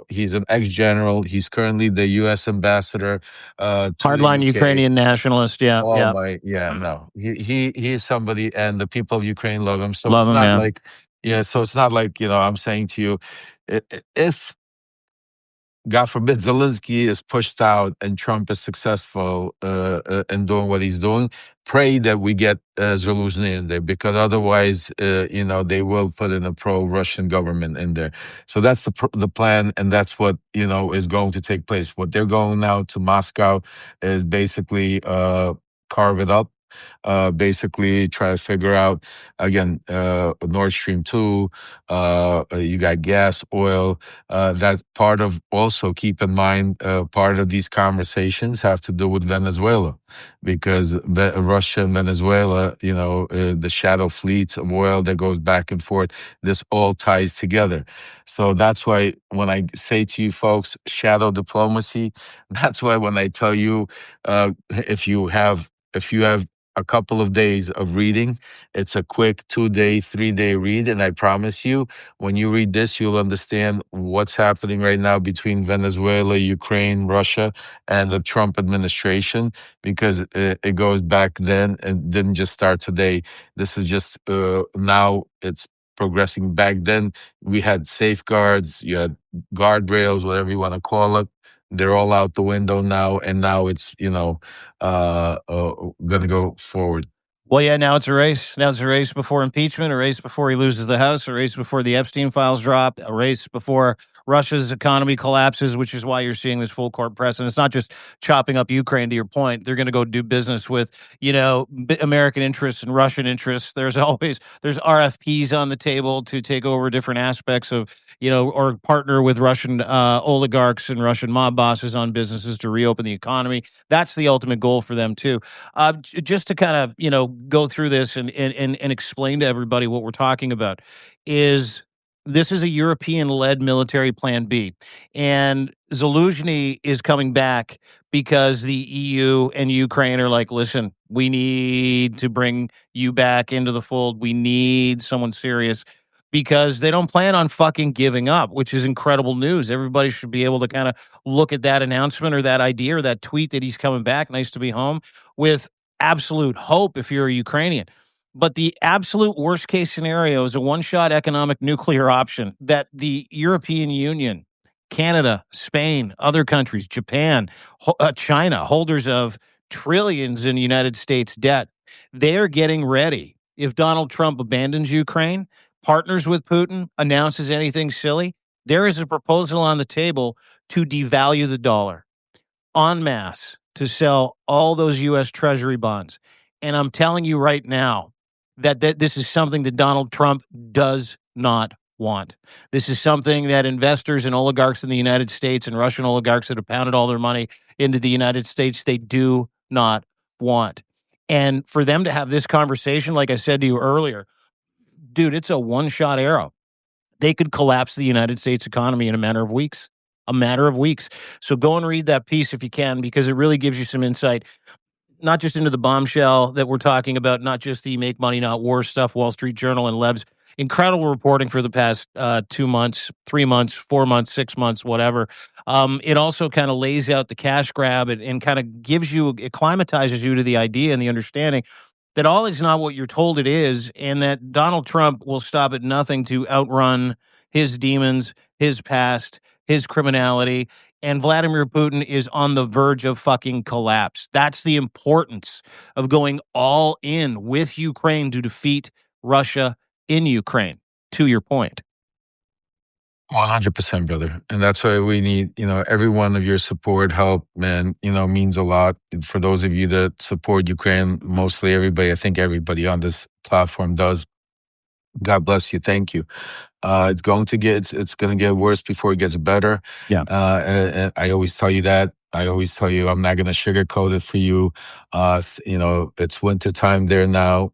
he's an ex-general. He's currently the U.S. ambassador to hardline the UK. Ukrainian nationalist. No. He is somebody, and the people of Ukraine love him. So Love it's him, not man. like, so it's not like, I'm saying to you, if God forbid Zelensky is pushed out and Trump is successful in doing what he's doing, pray that we get Zaluzhny in there, because otherwise, they will put in a pro-Russian government in there. So that's the plan, and that's what, is going to take place. What they're going now to Moscow is basically carve it up. Basically try to figure out, again, Nord Stream 2, you got gas, oil, that's part of, also keep in mind, part of these conversations have to do with Venezuela, because Russia and Venezuela, the shadow fleets of oil that goes back and forth, this all ties together. So that's why when I say to you folks, shadow diplomacy, that's why when I tell you, if you have a couple of days of reading, it's a quick 2-day, 3-day read. And I promise you, when you read this, you'll understand what's happening right now between Venezuela, Ukraine, Russia, and the Trump administration, because it goes back then and didn't just start today. This is just now it's progressing. Back then, we had safeguards, you had guardrails, whatever you want to call it. They're all out the window now, and now it's going to go forward. Well, yeah, now it's a race. Now it's a race before impeachment, a race before he loses the House, a race before the Epstein files drop, a race before Russia's economy collapses, which is why you're seeing this full court press. And it's not just chopping up Ukraine, to your point. They're going to go do business with, American interests and Russian interests. There's RFPs on the table to take over different aspects of, or partner with Russian oligarchs and Russian mob bosses on businesses to reopen the economy. That's the ultimate goal for them too. Just to kind of, go through this and explain to everybody what we're talking about is this is a European-led military plan B. And Zaluzhny is coming back because the EU and Ukraine are like, listen, we need to bring you back into the fold. We need someone serious because they don't plan on fucking giving up, which is incredible news. Everybody should be able to kind of look at that announcement or that idea or that tweet that he's coming back, nice to be home, with absolute hope if you're a Ukrainian. But the absolute worst case scenario is a one-shot economic nuclear option that the European Union, Canada, Spain, other countries, Japan, China, holders of trillions in United States debt, they're getting ready. If Donald Trump abandons Ukraine, partners with Putin, announces anything silly, there is a proposal on the table to devalue the dollar en masse, to sell all those U.S. Treasury bonds. And I'm telling you right now that this is something that Donald Trump does not want. This is something that investors and oligarchs in the United States and Russian oligarchs that have pounded all their money into the United States, they do not want. And for them to have this conversation, like I said to you earlier, dude, it's a one-shot arrow. They could collapse the United States economy in a matter of weeks. A matter of weeks. So go and read that piece if you can, because it really gives you some insight, not just into the bombshell that we're talking about, not just the make money, not war stuff, Wall Street Journal and Lev's incredible reporting for the past 2 months, 3 months, 4 months, 6 months, whatever. It also kind of lays out the cash grab and kind of gives you, it acclimatizes you to the idea and the understanding that all is not what you're told it is, and that Donald Trump will stop at nothing to outrun his demons, his past, his criminality, and Vladimir Putin is on the verge of fucking collapse. That's the importance of going all in with Ukraine to defeat Russia in Ukraine, to your point. 100%, brother. And that's why we need, every one of your support, help, man, means a lot. For those of you that support Ukraine, mostly everybody, I think everybody on this platform does. God bless you. Thank you. It's going to get worse before it gets better. Yeah. And I always tell you that. I always tell you I'm not going to sugarcoat it for you. It's winter time there now.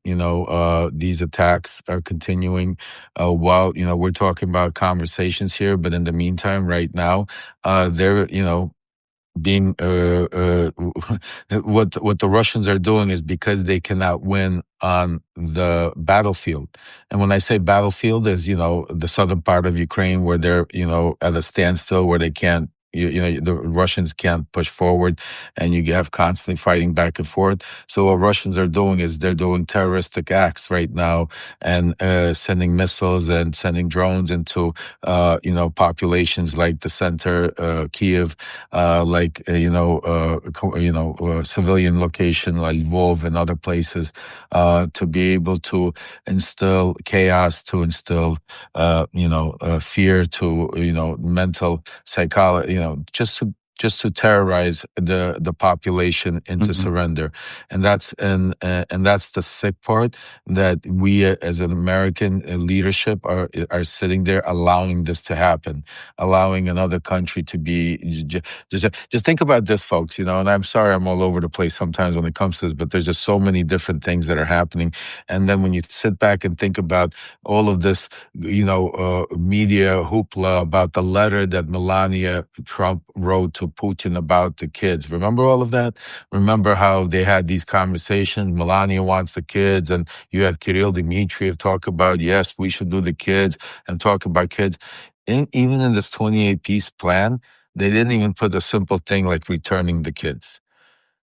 These attacks are continuing. While we're talking about conversations here, but in the meantime, right now, they're being what the Russians are doing is because they cannot win on the battlefield. And when I say battlefield, is the southern part of Ukraine where they're at a standstill, where they can't the Russians can't push forward, and you have constantly fighting back and forth. So what Russians are doing is they're doing terroristic acts right now, and sending missiles and sending drones into populations like the center, Kiev, civilian location like Lvov and other places, to be able to instill chaos, to instill fear, to mental psychology, just to terrorize the population into surrender. And that's the sick part, that we as an American leadership are sitting there allowing this to happen, allowing another country to be just think about this, folks, and I'm sorry I'm all over the place sometimes when it comes to this, but there's just so many different things that are happening. And then when you sit back and think about all of this, media hoopla about the letter that Melania Trump wrote to Putin about the kids. Remember all of that? Remember how they had these conversations? Melania wants the kids, and you had Kirill Dmitriev talk about, yes, we should do the kids, and talk about kids. Even in this 28-piece plan, they didn't even put a simple thing like returning the kids.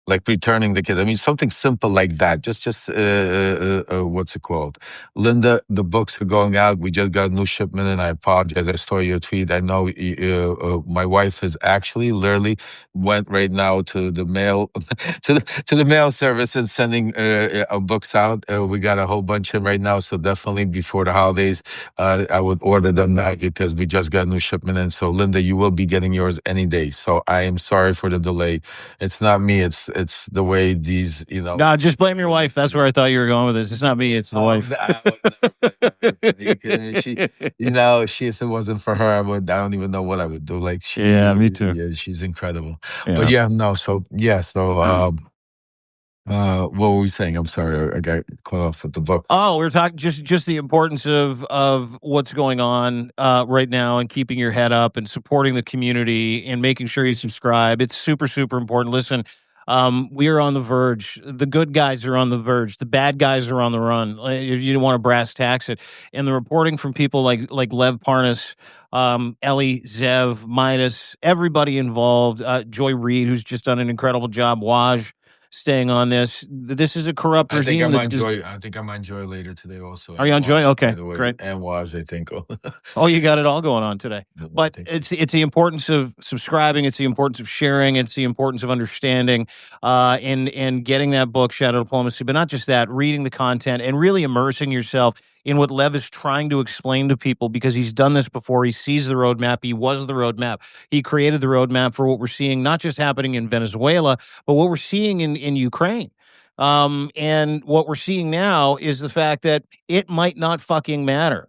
like returning the kids. I mean, something simple like that. Just what's it called? Linda, the books are going out. We just got a new shipment, and I apologize. I saw your tweet. I know my wife is actually literally went right now to the mail to the mail service and sending books out. We got a whole bunch in right now, so definitely before the holidays, I would order them now because we just got a new shipment in. So Linda, you will be getting yours any day. So I am sorry for the delay. It's not me. It's the way these, No, just blame your wife. That's where I thought you were going with this. It's not me. It's the wife. I would never blame her. She, if it wasn't for her, I don't even know what I would do. Like Yeah, me too. Yeah, she's incredible. Yeah. But yeah, no. So yeah, what were we saying? I'm sorry, I got cut off at the book. Oh, we're talking just the importance of what's going on right now and keeping your head up and supporting the community and making sure you subscribe. It's super, super important. Listen, we are on the verge. The good guys are on the verge. The bad guys are on the run. If you don't want to brass tacks it, and the reporting from people like Lev Parnas, Ellie, Zev, Midas, everybody involved, Joy Reid, who's just done an incredible job, Waj, staying on this. This is a corrupt regime. I think I'm on Joy later today also. Are you on Joy? Okay, great. And Waj, I think. Oh, you got it all going on today. But it's the importance of subscribing. It's the importance of sharing. It's the importance of understanding and getting that book, Shadow Diplomacy. But not just that, reading the content and really immersing yourself in what Lev is trying to explain to people, because he's done this before. He sees the roadmap. He was the roadmap. He created the roadmap for what we're seeing, not just happening in Venezuela, but what we're seeing in Ukraine. And what we're seeing now is the fact that it might not fucking matter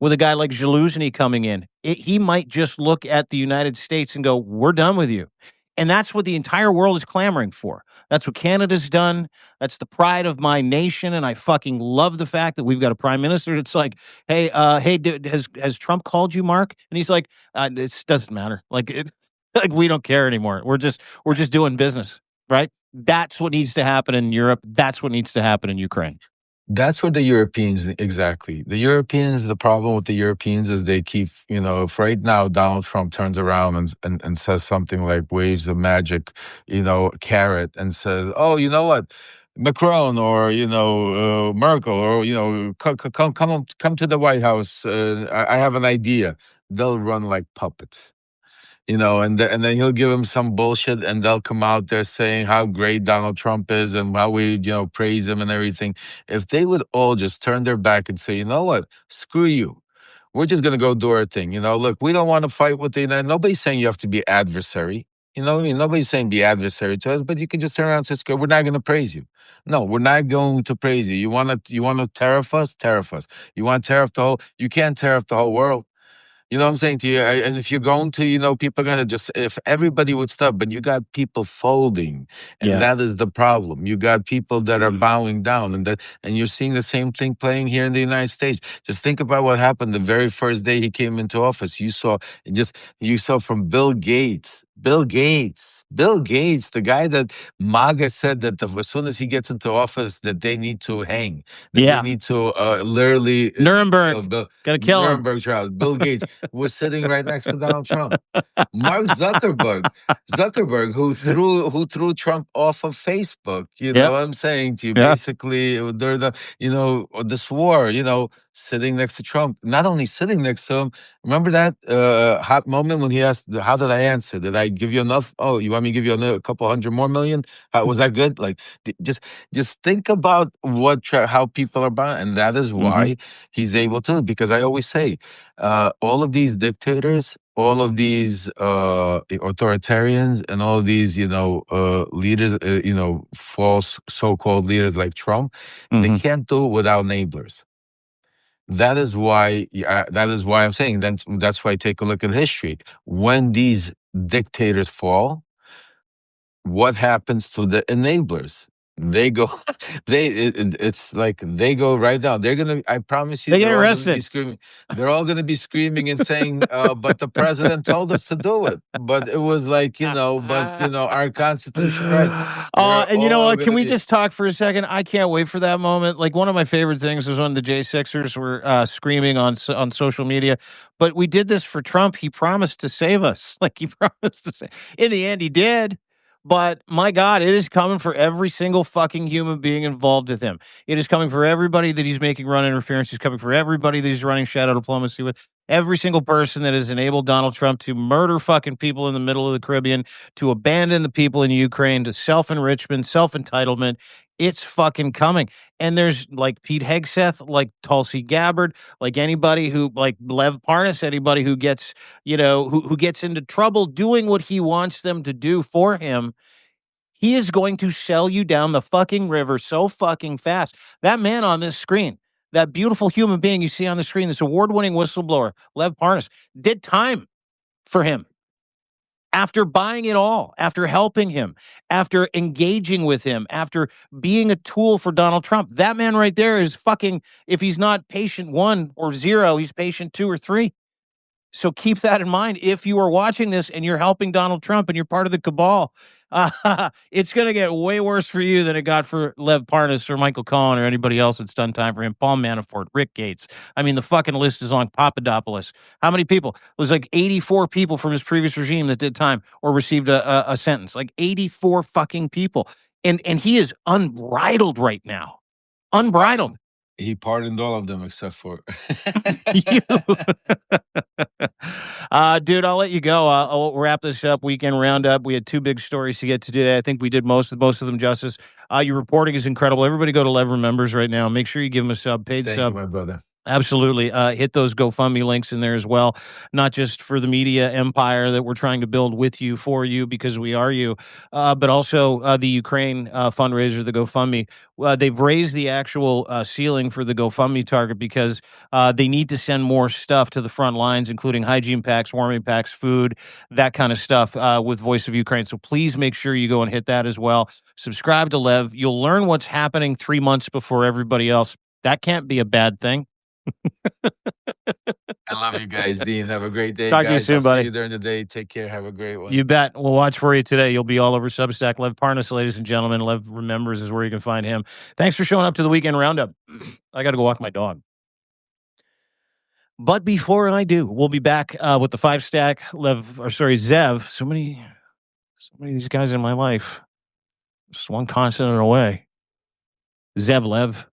with a guy like Zaluzhny coming in. He might just look at the United States and go, we're done with you. And that's what the entire world is clamoring for. That's what Canada's done. That's the pride of my nation. And I fucking love the fact that we've got a prime minister that's like, hey, dude, has Trump called you, Mark? And he's like, it doesn't matter. Like we don't care anymore. We're just doing business, right? That's what needs to happen in Europe. That's what needs to happen in Ukraine. That's what the Europeans, exactly. The problem with the Europeans is they keep, if right now Donald Trump turns around and says something like, waves a magic, carrot and says, oh, you know what? Macron or, Merkel or, come to the White House. I have an idea. They'll run like puppets. And then he'll give them some bullshit, and they'll come out there saying how great Donald Trump is and how we, praise him and everything. If they would all just turn their back and say, you know what, screw you. We're just gonna go do our thing. Look, we don't want to fight with the United. Nobody's saying you have to be adversary. You know what I mean? Nobody's saying be adversary to us, but you can just turn around and say, we're not gonna praise you. No, we're not going to praise you. You wanna tariff us? Tariff us. You want to tariff the whole? You can't tariff the whole world. You know what I'm saying to you? And if you're going to, people are going to just, if everybody would stop, but you got people folding, and that is the problem. You got people that are bowing down, and you're seeing the same thing playing here in the United States. Just think about what happened the very first day he came into office. You saw from Bill Gates, the guy that MAGA said that as soon as he gets into office, that they need to hang. They need to literally Nuremberg. Gotta kill him. Nuremberg trial. Bill Gates was sitting right next to Donald Trump. Mark Zuckerberg, who threw Trump off of Facebook. You know what I'm saying to you? Basically, during this war, sitting next to Trump. Not only sitting next to him, remember that hot moment when he asked, how did I answer? Did I give you enough? Oh, you want me to give you a couple hundred more million? Was that good? Like, just think about how people are buying. And that is why he's able to, because I always say, all of these dictators, all of these authoritarians, and all of these, leaders, false so-called leaders like Trump, they can't do it without enablers. That is why I'm saying that's why I take a look at history. When these dictators fall, what happens to the enablers? They go, it's like they go right down. I promise you, they get arrested. They're all going to be screaming and saying, but the president told us to do it. But it was like, our Constitution rights. And you know what? Can we just talk for a second? I can't wait for that moment. Like, one of my favorite things was when the J6ers were screaming on social media. But we did this for Trump. He promised to save us. Like, he promised to save. In the end, he did. But my God, it is coming for every single fucking human being involved with him. It is coming for everybody that he's making run interference. He's coming for everybody that he's running shadow diplomacy with. Every single person that has enabled Donald Trump to murder fucking people in the middle of the Caribbean, to abandon the people in Ukraine, to self-enrichment, self-entitlement. It's fucking coming. And there's like Pete Hegseth, like Tulsi Gabbard, like anybody who, like Lev Parnas, anybody who gets, who gets into trouble doing what he wants them to do for him. He is going to sell you down the fucking river so fucking fast. That man on this screen, that beautiful human being you see on the screen, this award-winning whistleblower, Lev Parnas, did time for him. After buying it all, after helping him, after engaging with him, after being a tool for Donald Trump. That man right there is fucking, if he's not patient 1 or 0, he's patient 2 or 3. So keep that in mind. If you are watching this and you're helping Donald Trump and you're part of the cabal, it's going to get way worse for you than it got for Lev Parnas or Michael Cohen or anybody else that's done time for him. Paul Manafort, Rick Gates. I mean, the fucking list is on. Papadopoulos. How many people? It was like 84 people from his previous regime that did time or received a sentence. Like 84 fucking people. And he is unbridled right now. Unbridled. He pardoned all of them except for You. Dude, I'll let you go. I'll wrap this up. Weekend roundup. We had 2 big stories to get to today. I think we did most of them justice. Your reporting is incredible. Everybody go to Lev Remembers right now. Make sure you give him a sub, paid Thank sub. you, my brother. Absolutely. Hit those GoFundMe links in there as well. Not just for the media empire that we're trying to build with you, for you, because we are you, but also the Ukraine fundraiser, the GoFundMe. They've raised the actual ceiling for the GoFundMe target because they need to send more stuff to the front lines, including hygiene packs, warming packs, food, that kind of stuff with Voice of Ukraine. So please make sure you go and hit that as well. Subscribe to Lev. You'll learn what's happening 3 months before everybody else. That can't be a bad thing. I love you guys, Dean. Have a great day. Talk guys. to you soon, I'll buddy. See you during the day. Take care. Have a great one. You bet. We'll watch for you today. You'll be all over Substack. Lev Parnas, ladies and gentlemen. Lev Remembers is where you can find him. Thanks for showing up to the weekend roundup. I got to go walk my dog. But before I do, we'll be back with the 5-stack Zev. So many of these guys in my life. Just one consonant away. Zev Lev.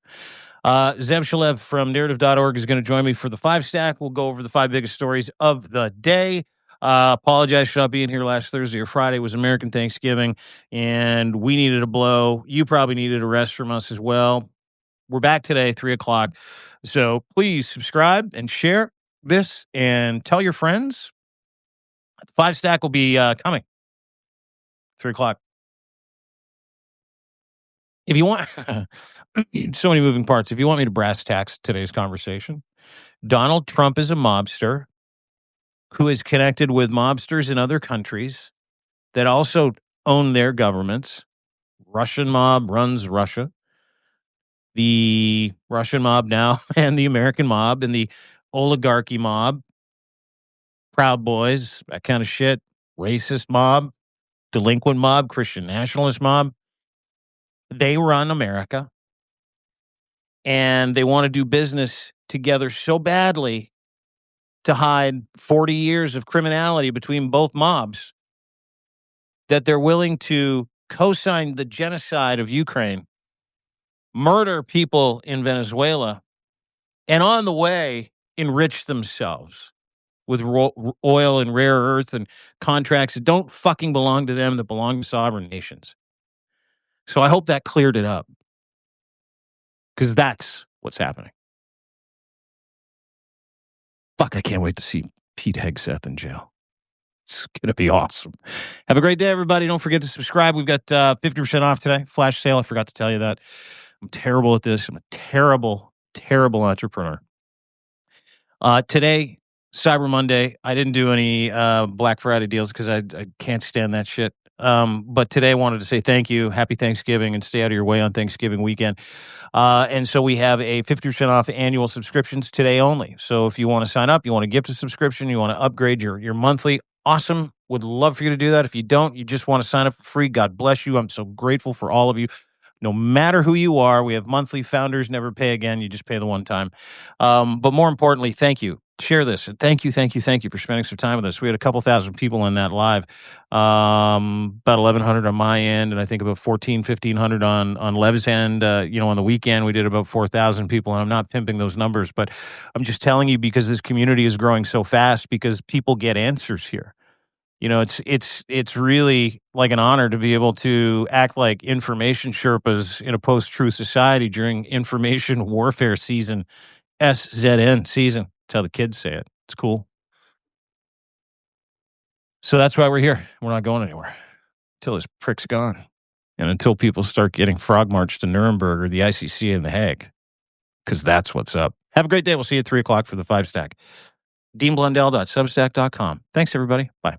Zev Shalev from narrative.org is going to join me for the 5-stack. We'll go over the 5 biggest stories of the day. Apologize for not being here last Thursday or Friday. It was American Thanksgiving, and we needed a blow. You probably needed a rest from us as well. We're back today, 3 o'clock. So please subscribe and share this and tell your friends. The 5-stack will be coming. 3 o'clock. If you want, so many moving parts. If you want me to brass tacks today's conversation, Donald Trump is a mobster who is connected with mobsters in other countries that also own their governments. Russian mob runs Russia. The Russian mob now and the American mob and the oligarchy mob, Proud Boys, that kind of shit, racist mob, delinquent mob, Christian nationalist mob. They run America, and they want to do business together so badly to hide 40 years of criminality between both mobs that they're willing to co-sign the genocide of Ukraine, murder people in Venezuela, and on the way, enrich themselves with oil and rare earth and contracts that don't fucking belong to them, that belong to sovereign nations. So I hope that cleared it up, because that's what's happening. Fuck, I can't wait to see Pete Hegseth in jail. It's going to be awesome. Have a great day, everybody. Don't forget to subscribe. We've got 50% off today. Flash sale. I forgot to tell you that. I'm terrible at this. I'm a terrible, terrible entrepreneur. Today, Cyber Monday, I didn't do any Black Friday deals because I can't stand that shit. But today I wanted to say thank you. Happy Thanksgiving, and stay out of your way on Thanksgiving weekend. And so we have a 50% off annual subscriptions today only. So if you want to sign up, you want to gift a subscription, you want to upgrade your monthly, awesome. Would love for you to do that. If you don't, you just want to sign up for free, God bless you. I'm so grateful for all of you. No matter who you are, we have monthly. Founders never pay again. You just pay the one time. But more importantly, thank you. Share this. And thank you for spending some time with us. We had a couple thousand people in that live, about 1,100 on my end, and I think about 1,500 on Lev's end. On the weekend we did about 4,000 people, and I'm not pimping those numbers, but I'm just telling you because this community is growing so fast because people get answers here. It's really like an honor to be able to act like information Sherpas in a post-truth society during information warfare season, SZN season. That's how the kids say it. It's cool. So that's why we're here. We're not going anywhere until this prick's gone and until people start getting frog marched to Nuremberg or the ICC in The Hague, because that's what's up. Have a great day. We'll see you at 3 o'clock for the 5 stack. DeanBlundell.substack.com. Thanks, everybody. Bye.